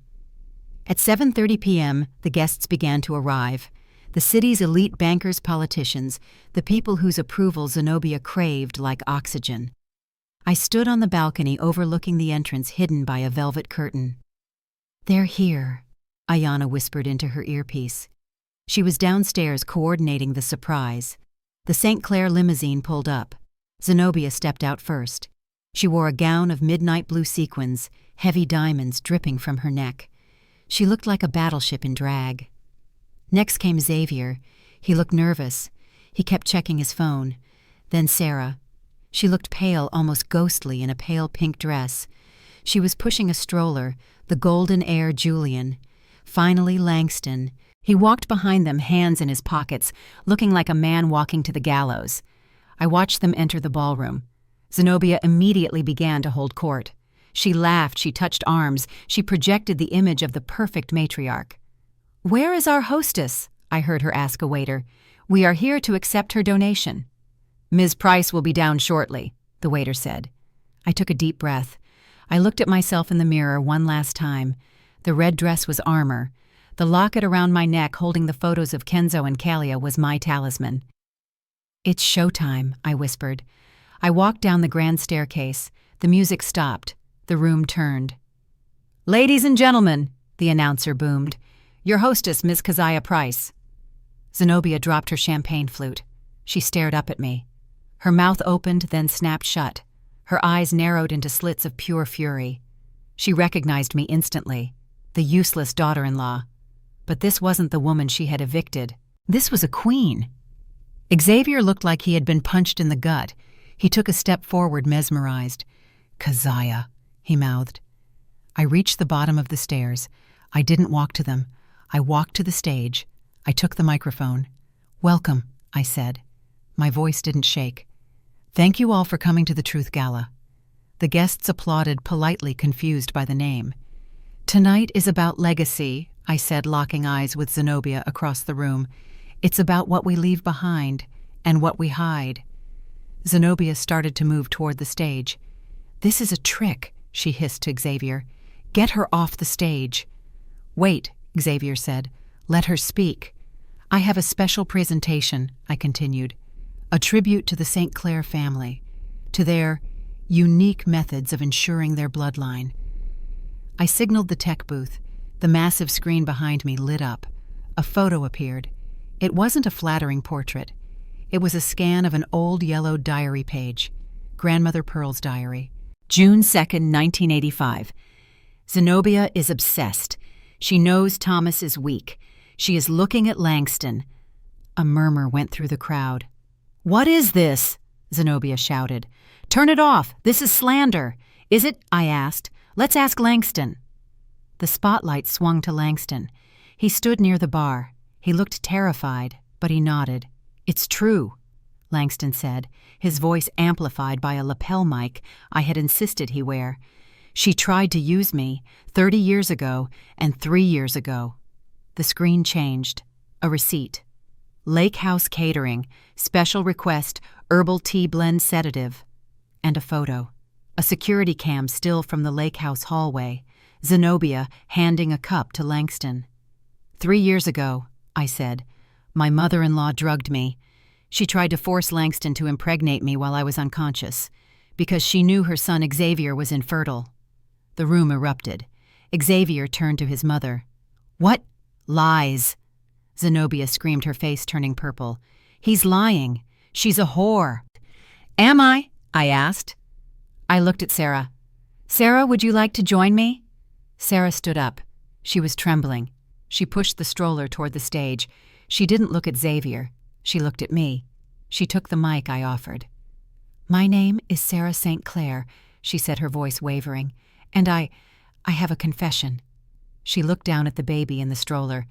At 7:30 p.m., the guests began to arrive. The city's elite bankers, politicians, the people whose approval Zenobia craved like oxygen. I stood on the balcony overlooking the entrance hidden by a velvet curtain. "They're here," Ayanna whispered into her earpiece. She was downstairs coordinating the surprise. The St. Clair limousine pulled up. Zenobia stepped out first. She wore a gown of midnight blue sequins, heavy diamonds dripping from her neck. She looked like a battleship in drag. Next came Xavier. He looked nervous. He kept checking his phone. Then Sarah. She looked pale, almost ghostly, in a pale pink dress. She was pushing a stroller, the golden heir Julian. Finally, Langston. He walked behind them, hands in his pockets, looking like a man walking to the gallows. I watched them enter the ballroom. Zenobia immediately began to hold court. She laughed, she touched arms, she projected the image of the perfect matriarch. "Where is our hostess?" I heard her ask a waiter. "We are here to accept her donation." "Ms. Price will be down shortly," the waiter said. I took a deep breath. I looked at myself in the mirror one last time. The red dress was armor. The locket around my neck holding the photos of Kenzo and Kalia was my talisman. "It's showtime," I whispered. I walked down the grand staircase. The music stopped. The room turned. "Ladies and gentlemen," the announcer boomed, "your hostess, Miss Keziah Price." Zenobia dropped her champagne flute. She stared up at me. Her mouth opened, then snapped shut. Her eyes narrowed into slits of pure fury. She recognized me instantly, the useless daughter-in-law. But this wasn't the woman she had evicted. This was a queen. Xavier looked like he had been punched in the gut. He took a step forward, mesmerized. "Keziah," he mouthed. I reached the bottom of the stairs. I didn't walk to them. I walked to the stage. I took the microphone. "Welcome," I said. My voice didn't shake. "Thank you all for coming to the Truth Gala." The guests applauded, politely confused by the name. "Tonight is about legacy," I said, locking eyes with Zenobia across the room. "It's about what we leave behind and what we hide." Zenobia started to move toward the stage. "This is a trick," she hissed to Xavier. "Get her off the stage." "Wait," Xavier said. "Let her speak." "I have a special presentation," I continued. "A tribute to the St. Clair family, to their unique methods of ensuring their bloodline." I signaled the tech booth. The massive screen behind me lit up. A photo appeared. It wasn't a flattering portrait. It was a scan of an old yellow diary page. Grandmother Pearl's diary. June 2nd, 1985. Zenobia is obsessed. She knows Thomas is weak. She is looking at Langston. A murmur went through the crowd. "What is this?" Zenobia shouted. "Turn it off. This is slander." "Is it?" I asked. "Let's ask Langston." The spotlight swung to Langston. He stood near the bar. He looked terrified, but he nodded. "It's true," Langston said, his voice amplified by a lapel mic I had insisted he wear. "She tried to use me 30 years ago and 3 years ago." The screen changed. A receipt. Lake House Catering, special request, herbal tea blend sedative. And a photo. A security cam still from the Lake House hallway. Zenobia handing a cup to Langston. 3 years ago, I said, my mother-in-law drugged me. She tried to force Langston to impregnate me while I was unconscious, because she knew her son Xavier was infertile. The room erupted. Xavier turned to his mother. "What? Lies!" Zenobia screamed, her face turning purple. "He's lying. She's a whore." "Am I?" I asked. I looked at Sarah. "Sarah, would you like to join me?" Sarah stood up. She was trembling. She pushed the stroller toward the stage. She didn't look at Xavier. She looked at me. She took the mic I offered. "My name is Sarah St. Clair," she said, her voice wavering. "And I have a confession." She looked down at the baby in the stroller.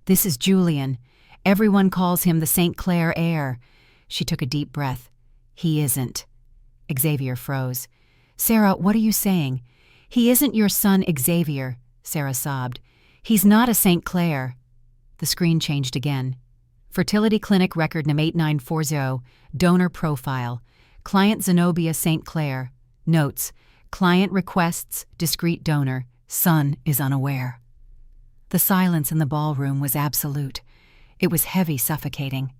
"This is Julian, Everyone calls him the St. Clair heir." She took a deep breath. "He isn't." Xavier froze. "Sarah, what are you saying?" "He isn't your son, Xavier," Sarah sobbed. "He's not a St. Clair." The screen changed again. Fertility Clinic record num 8940, donor profile. Client Zenobia St. Clair. Notes: client requests discreet donor. Son is unaware. The silence in the ballroom was absolute. It was heavy, suffocating.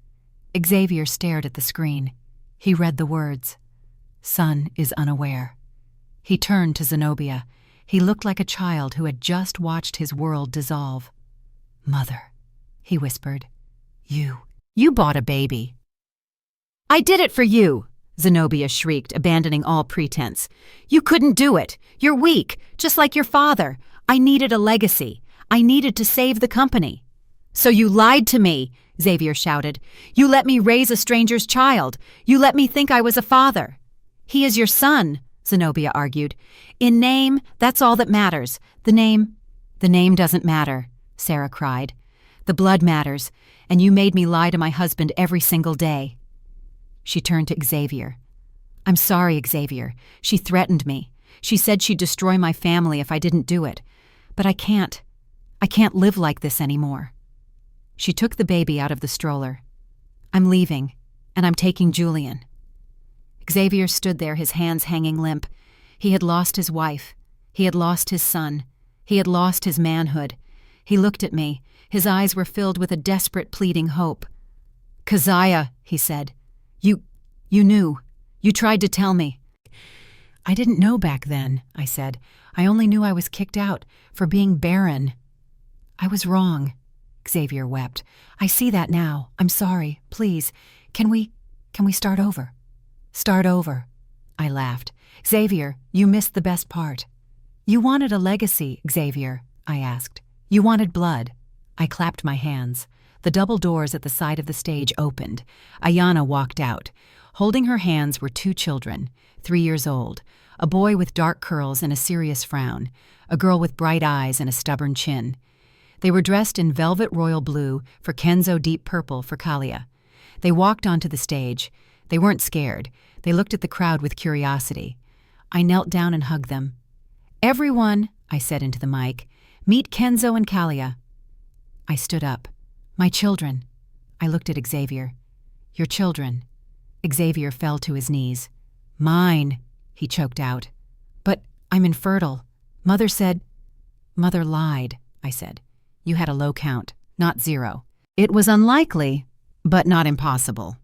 Xavier stared at the screen. He read the words. Son is unaware. He turned to Zenobia. He looked like a child who had just watched his world dissolve. "Mother," he whispered. You bought a baby." "I did it for you," Zenobia shrieked, abandoning all pretense. "You couldn't do it. You're weak, just like your father. I needed a legacy. I needed to save the company." "So you lied to me," Xavier shouted. "You let me raise a stranger's child. You let me think I was a father." "He is your son," Zenobia argued. "In name, that's all that matters. The name doesn't matter," Sarah cried. "The blood matters, and you made me lie to my husband every single day." She turned to Xavier. "I'm sorry, Xavier. She threatened me. She said she'd destroy my family if I didn't do it. But I can't. I can't live like this anymore." She took the baby out of the stroller. "I'm leaving, and I'm taking Julian." Xavier stood there, his hands hanging limp. He had lost his wife. He had lost his son. He had lost his manhood. He looked at me. His eyes were filled with a desperate, pleading hope. "Keziah," he said, You knew. You tried to tell me." "I didn't know back then," I said. "I only knew I was kicked out for being barren." "I was wrong," Xavier wept. "I see that now. I'm sorry. Please, can we start over?" "Start over," I laughed. "Xavier, you missed the best part." "You wanted a legacy, Xavier," I asked. "You wanted blood." I clapped my hands. The double doors at the side of the stage opened. Ayana walked out. Holding her hands were 2 children, 3 years old, a boy with dark curls and a serious frown, a girl with bright eyes and a stubborn chin. They were dressed in velvet royal blue for Kenzo deep purple for Kalia. They walked onto the stage. They weren't scared. They looked at the crowd with curiosity. I knelt down and hugged them. "Everyone," I said into the mic, "meet Kenzo and Kalia." I stood up. "My children." I looked at Xavier. "Your children." Xavier fell to his knees. "Mine," he choked out. "But I'm infertile. Mother said—" "Mother lied," I said. "You had a low count, not 0. It was unlikely, but not impossible."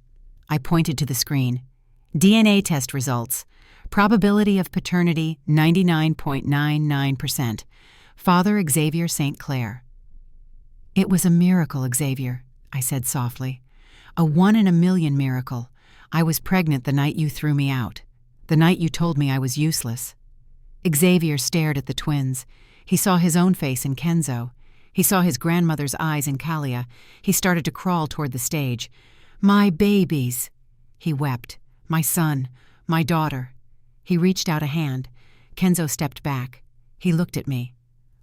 I pointed to the screen. "DNA test results. Probability of paternity 99.99%. Father Xavier St. Clair." "It was a miracle, Xavier," I said softly. "A 1 in a million miracle. I was pregnant the night you threw me out. The night you told me I was useless." Xavier stared at the twins. He saw his own face in Kenzo. He saw his grandmother's eyes in Kalia. He started to crawl toward the stage. "My babies!" He wept. "My son. My daughter." He reached out a hand. Kenzo stepped back. He looked at me.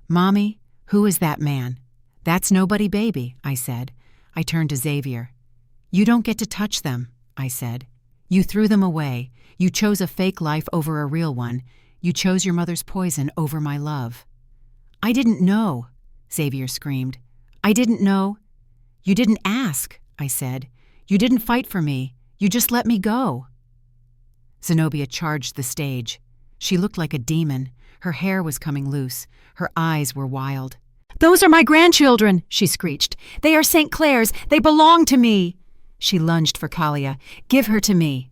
"Mommy, who is that man?" "That's nobody baby," I said. I turned to Xavier. "You don't get to touch them," I said. "You threw them away. You chose a fake life over a real one. You chose your mother's poison over my love." "I didn't know," Xavier screamed. "I didn't know." "You didn't ask," I said. "You didn't fight for me. You just let me go." Zenobia charged the stage. She looked like a demon. Her hair was coming loose. Her eyes were wild. "Those are my grandchildren," she screeched. "They are St. Clair's. They belong to me." She lunged for Kalia. "Give her to me."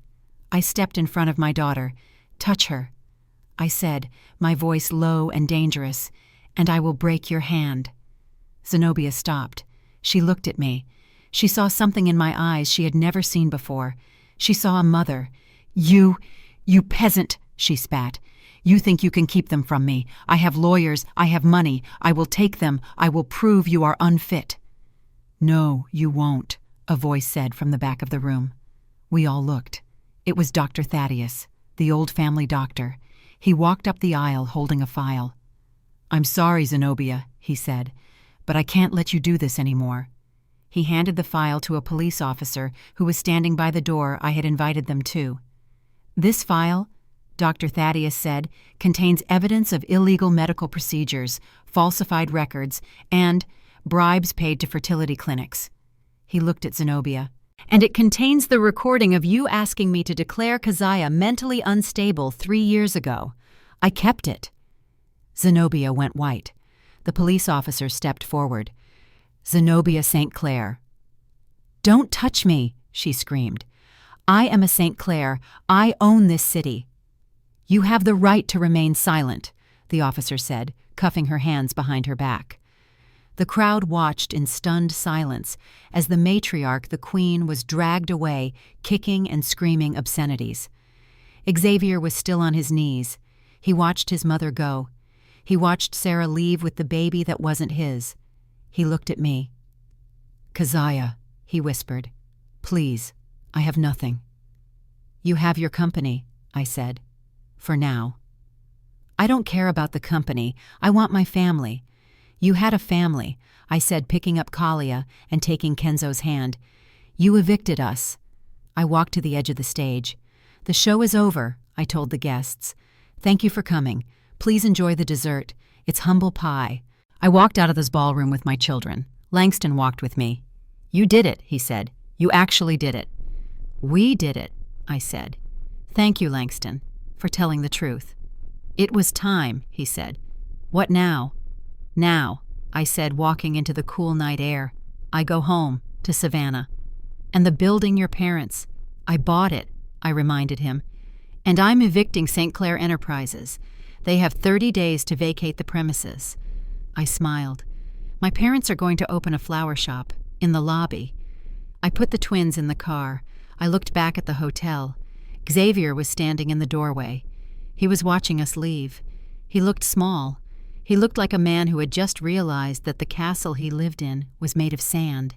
I stepped in front of my daughter. "Touch her," I said, my voice low and dangerous, "and I will break your hand." Zenobia stopped. She looked at me. She saw something in my eyes she had never seen before. She saw a mother. You peasant," she spat. "You think you can keep them from me. I have lawyers. I have money. I will take them. I will prove you are unfit." "No, you won't," a voice said from the back of the room. We all looked. It was Dr. Thaddeus, the old family doctor. He walked up the aisle holding a file. "I'm sorry, Zenobia," he said, "but I can't let you do this anymore." He handed the file to a police officer who was standing by the door I had invited them to. "This file," Dr. Thaddeus said, "contains evidence of illegal medical procedures, falsified records, and bribes paid to fertility clinics." He looked at Zenobia. "And it contains the recording of you asking me to declare Keziah mentally unstable 3 years ago. I kept it." Zenobia went white. The police officer stepped forward. "Zenobia St. Clair." "Don't touch me," she screamed. "I am a St. Clair. I own this city." "You have the right to remain silent," the officer said, cuffing her hands behind her back. The crowd watched in stunned silence as the matriarch, the queen, was dragged away, kicking and screaming obscenities. Xavier was still on his knees. He watched his mother go. He watched Sarah leave with the baby that wasn't his. He looked at me. "Keziah," he whispered, "please, I have nothing." "You have your company," I said. "For now." "I don't care about the company. I want my family." "You had a family," I said, picking up Kalia and taking Kenzo's hand. "You evicted us." I walked to the edge of the stage. "The show is over," I told the guests. "Thank you for coming. Please enjoy the dessert. It's humble pie." I walked out of this ballroom with my children. Langston walked with me. "You did it," he said. "You actually did it." "We did it," I said. "Thank you, Langston, for telling the truth." "It was time," he said. "What now?" "Now," I said, walking into the cool night air, "I go home, to Savannah." "And the building your parents." "I bought it," I reminded him. "And I'm evicting St. Clair Enterprises. They have 30 days to vacate the premises." I smiled. "My parents are going to open a flower shop, in the lobby." I put the twins in the car. I looked back at the hotel. Xavier was standing in the doorway. He was watching us leave. He looked small. He looked like a man who had just realized that the castle he lived in was made of sand.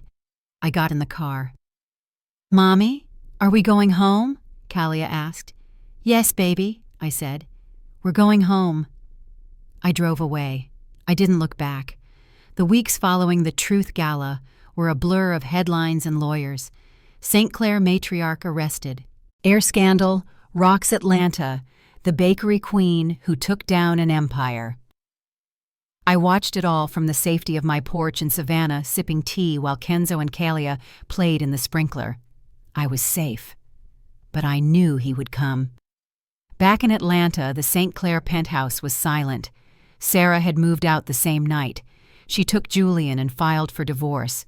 I got in the car. "Mommy, are we going home?" Kalia asked. "Yes, baby," I said. "We're going home." I drove away. I didn't look back. The weeks following the Truth Gala were a blur of headlines and lawyers. St. Clair matriarch arrested. Heir scandal rocks Atlanta, the bakery queen who took down an empire. I watched it all from the safety of my porch in Savannah, sipping tea while Kenzo and Kalia played in the sprinkler. I was safe. But I knew he would come. Back in Atlanta, the St. Clair penthouse was silent. Sarah had moved out the same night. She took Julian and filed for divorce.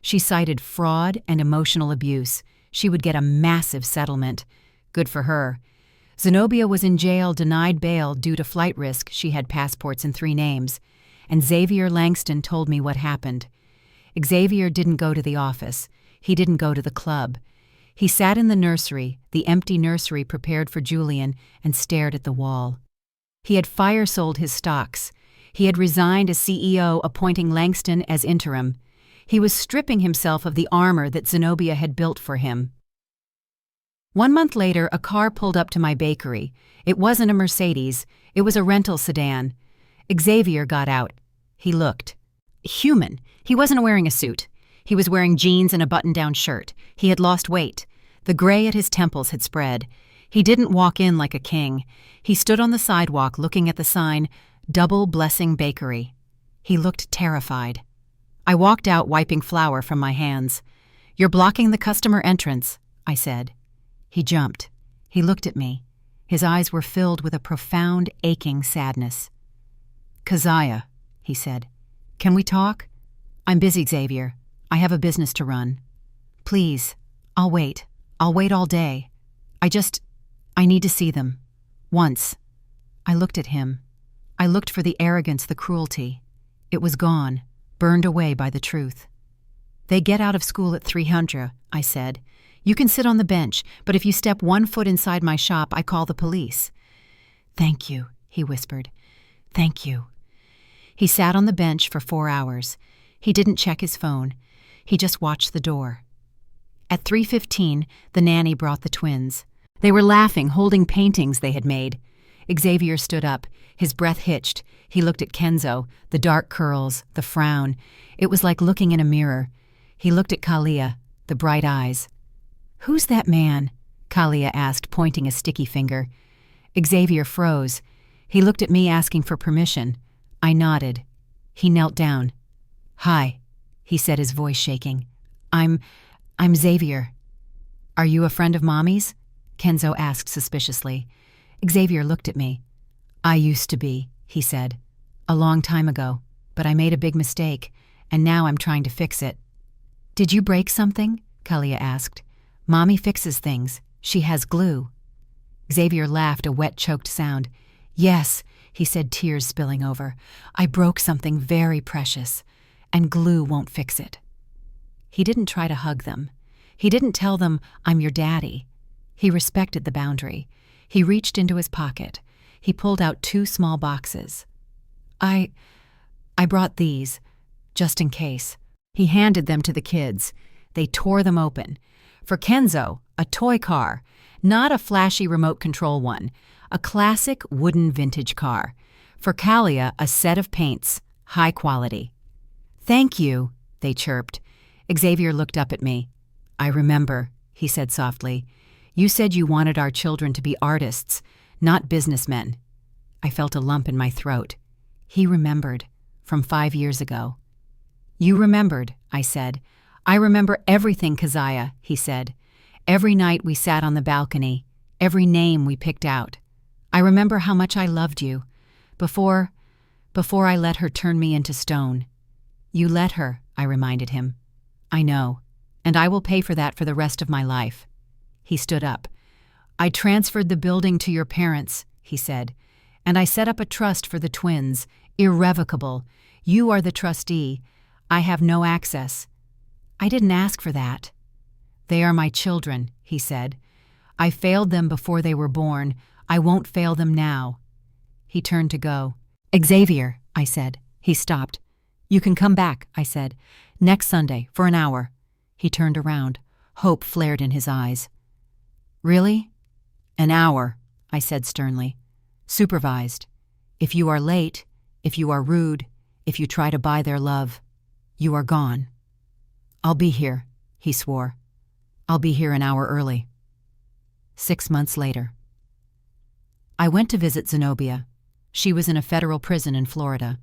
She cited fraud and emotional abuse. She would get a massive settlement. Good for her. Zenobia was in jail, denied bail due to flight risk. She had passports in 3 names. And Xavier Langston told me what happened. Xavier didn't go to the office. He didn't go to the club. He sat in the nursery, the empty nursery prepared for Julian, and stared at the wall. He had fire-sold his stocks. He had resigned as CEO, appointing Langston as interim. He was stripping himself of the armor that Zenobia had built for him. 1 month later, a car pulled up to my bakery. It wasn't a Mercedes. It was a rental sedan. Xavier got out. He looked human. He wasn't wearing a suit. He was wearing jeans and a button-down shirt. He had lost weight. The gray at his temples had spread. He didn't walk in like a king. He stood on the sidewalk looking at the sign, Double Blessing Bakery. He looked terrified. I walked out, wiping flour from my hands. "You're blocking the customer entrance," I said. He jumped. He looked at me. His eyes were filled with a profound, aching sadness. "Keziah," he said, "can we talk?" "I'm busy, Xavier. I have a business to run." "Please, I'll wait. I'll wait all day. I need to see them. Once." I looked at him. I looked for the arrogance, the cruelty. It was gone, burned away by the truth. "They get out of school at 300, I said. "You can sit on the bench, but if you step 1 foot inside my shop, I call the police." "Thank you," he whispered. "Thank you." He sat on the bench for 4 hours. He didn't check his phone. He just watched the door. At 3:15, the nanny brought the twins. They were laughing, holding paintings they had made. Xavier stood up. His breath hitched. He looked at Kenzo, the dark curls, the frown. It was like looking in a mirror. He looked at Kalia, the bright eyes. "Who's that man?" Kalia asked, pointing a sticky finger. Xavier froze. He looked at me, asking for permission. I nodded. He knelt down. "Hi," he said, his voice shaking. I'm Xavier." "Are you a friend of Mommy's?" Kenzo asked suspiciously. Xavier looked at me. "I used to be," he said. "A long time ago, but I made a big mistake, and now I'm trying to fix it." "Did you break something?" Kalia asked. "Mommy fixes things. She has glue." Xavier laughed, a wet, choked sound. "Yes," he said, tears spilling over. "I broke something very precious, and glue won't fix it." He didn't try to hug them. He didn't tell them, "I'm your daddy." He respected the boundary. He reached into his pocket. He pulled out 2 small boxes. I brought these, just in case." He handed them to the kids. They tore them open. For Kenzo, a toy car, not a flashy remote control one, a classic wooden vintage car. For Kalia, a set of paints, high quality. "Thank you," they chirped. Xavier looked up at me. "I remember," he said softly. "You said you wanted our children to be artists, not businessmen." I felt a lump in my throat. He remembered, from 5 years ago. "You remembered," I said. "I remember everything, Keziah," he said. "Every night we sat on the balcony, every name we picked out. I remember how much I loved you, before I let her turn me into stone." "You let her," I reminded him. "I know, and I will pay for that for the rest of my life." He stood up. "I transferred the building to your parents," he said, "and I set up a trust for the twins, irrevocable. You are the trustee. I have no access." "I didn't ask for that." "They are my children," he said. "I failed them before they were born. I won't fail them now." He turned to go. "Xavier," I said. He stopped. "You can come back," I said. "Next Sunday, for an hour." He turned around. Hope flared in his eyes. "Really?" "An hour," I said sternly. "Supervised. If you are late, if you are rude, if you try to buy their love, you are gone." "I'll be here," he swore. "I'll be here an hour early." 6 months later. I went to visit Zenobia. She was in a federal prison in Florida.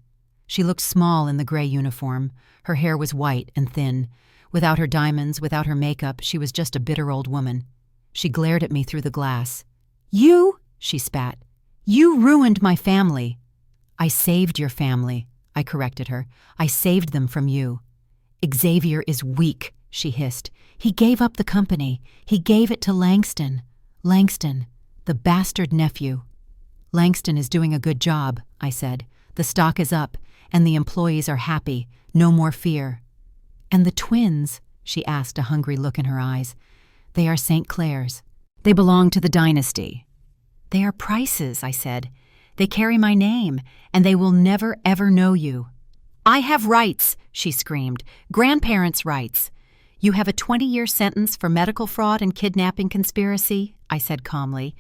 She looked small in the gray uniform. Her hair was white and thin. Without her diamonds, without her makeup, she was just a bitter old woman. She glared at me through the glass. "You," she spat, "you ruined my family." "I saved your family," I corrected her. "I saved them from you." "Xavier is weak," she hissed. "He gave up the company. He gave it to Langston. Langston, the bastard nephew." "Langston is doing a good job," I said. "The stock is up, and the employees are happy. No more fear." "And the twins?" she asked, a hungry look in her eyes. "They are St. Clair's. They belong to the dynasty." "They are Price's," I said. "They carry my name, and they will never, ever know you." "I have rights," she screamed. "Grandparents' rights." "You have a 20-year sentence for medical fraud and kidnapping conspiracy," I said calmly.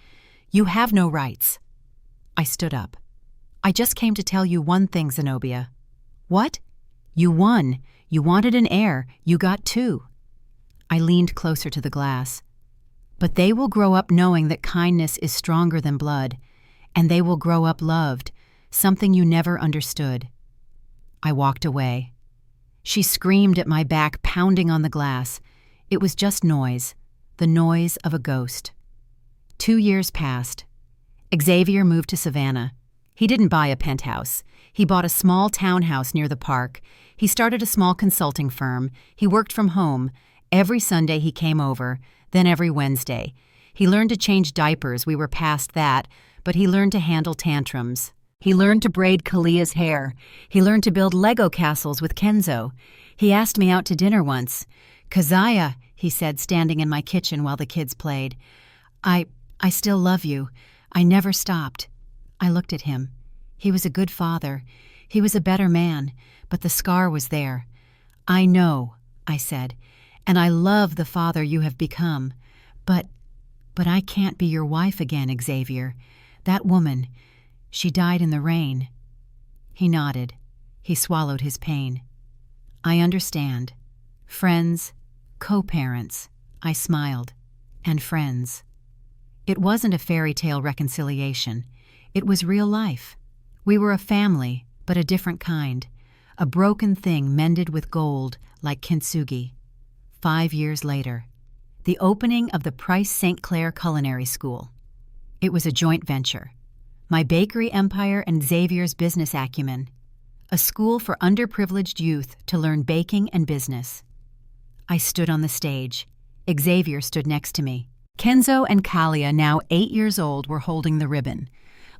"You have no rights." I stood up. "I just came to tell you one thing, Zenobia." "What?" "You won. You wanted an heir. You got 2. I leaned closer to the glass. "But they will grow up knowing that kindness is stronger than blood, and they will grow up loved, something you never understood." I walked away. She screamed at my back, pounding on the glass. It was just noise, the noise of a ghost. 2 years passed. Xavier moved to Savannah. He didn't buy a penthouse. He bought a small townhouse near the park. He started a small consulting firm. He worked from home. Every Sunday he came over, then every Wednesday. He learned to change diapers. We were past that, but he learned to handle tantrums. He learned to braid Kalia's hair. He learned to build Lego castles with Kenzo. He asked me out to dinner once. "Keziah," he said, standing in my kitchen while the kids played. I still love you. I never stopped." I looked at him. He was a good father. He was a better man, but the scar was there. "I know," I said, "and I love the father you have become. But I can't be your wife again, Xavier. That woman, she died in the rain." He nodded. He swallowed his pain. "I understand. Friends, co-parents, I smiled, and friends. It wasn't a fairy tale reconciliation. It was real life. We were a family, but a different kind. A broken thing mended with gold, like kintsugi. 5 years later, the opening of the Price St. Clair Culinary School. It was a joint venture. My bakery empire and Xavier's business acumen. A school for underprivileged youth to learn baking and business. I stood on the stage. Xavier stood next to me. Kenzo and Kalia, now 8 years old, were holding the ribbon.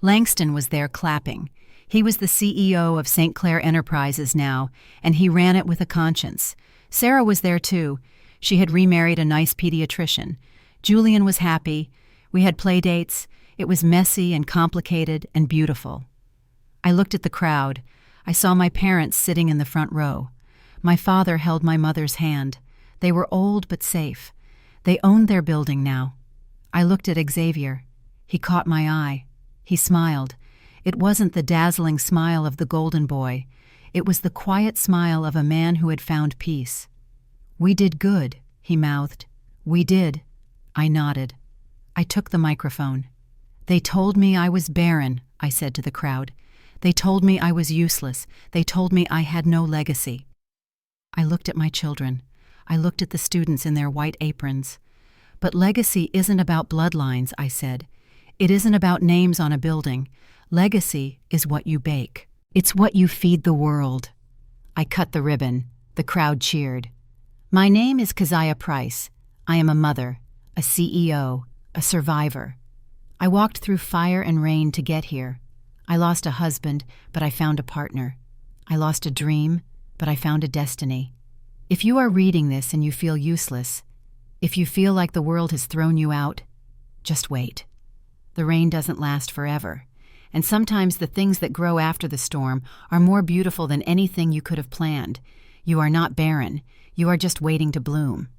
Langston was there clapping. He was the CEO of St. Clair Enterprises now, and he ran it with a conscience. Sarah was there too. She had remarried a nice pediatrician. Julian was happy. We had play dates. It was messy and complicated and beautiful. I looked at the crowd. I saw my parents sitting in the front row. My father held my mother's hand. They were old but safe. They owned their building now. I looked at Xavier. He caught my eye. He smiled. It wasn't the dazzling smile of the golden boy. It was the quiet smile of a man who had found peace. "We did good," he mouthed. "We did." I nodded. I took the microphone. "They told me I was barren," I said to the crowd. "They told me I was useless. They told me I had no legacy." I looked at my children. I looked at the students in their white aprons. "But legacy isn't about bloodlines," I said. "It isn't about names on a building. Legacy is what you bake. It's what you feed the world." I cut the ribbon. The crowd cheered. "My name is Keziah Price. I am a mother, a CEO, a survivor. I walked through fire and rain to get here. I lost a husband, but I found a partner. I lost a dream, but I found a destiny. If you are reading this and you feel useless, if you feel like the world has thrown you out, just wait. The rain doesn't last forever, and sometimes the things that grow after the storm are more beautiful than anything you could have planned. You are not barren. You are just waiting to bloom."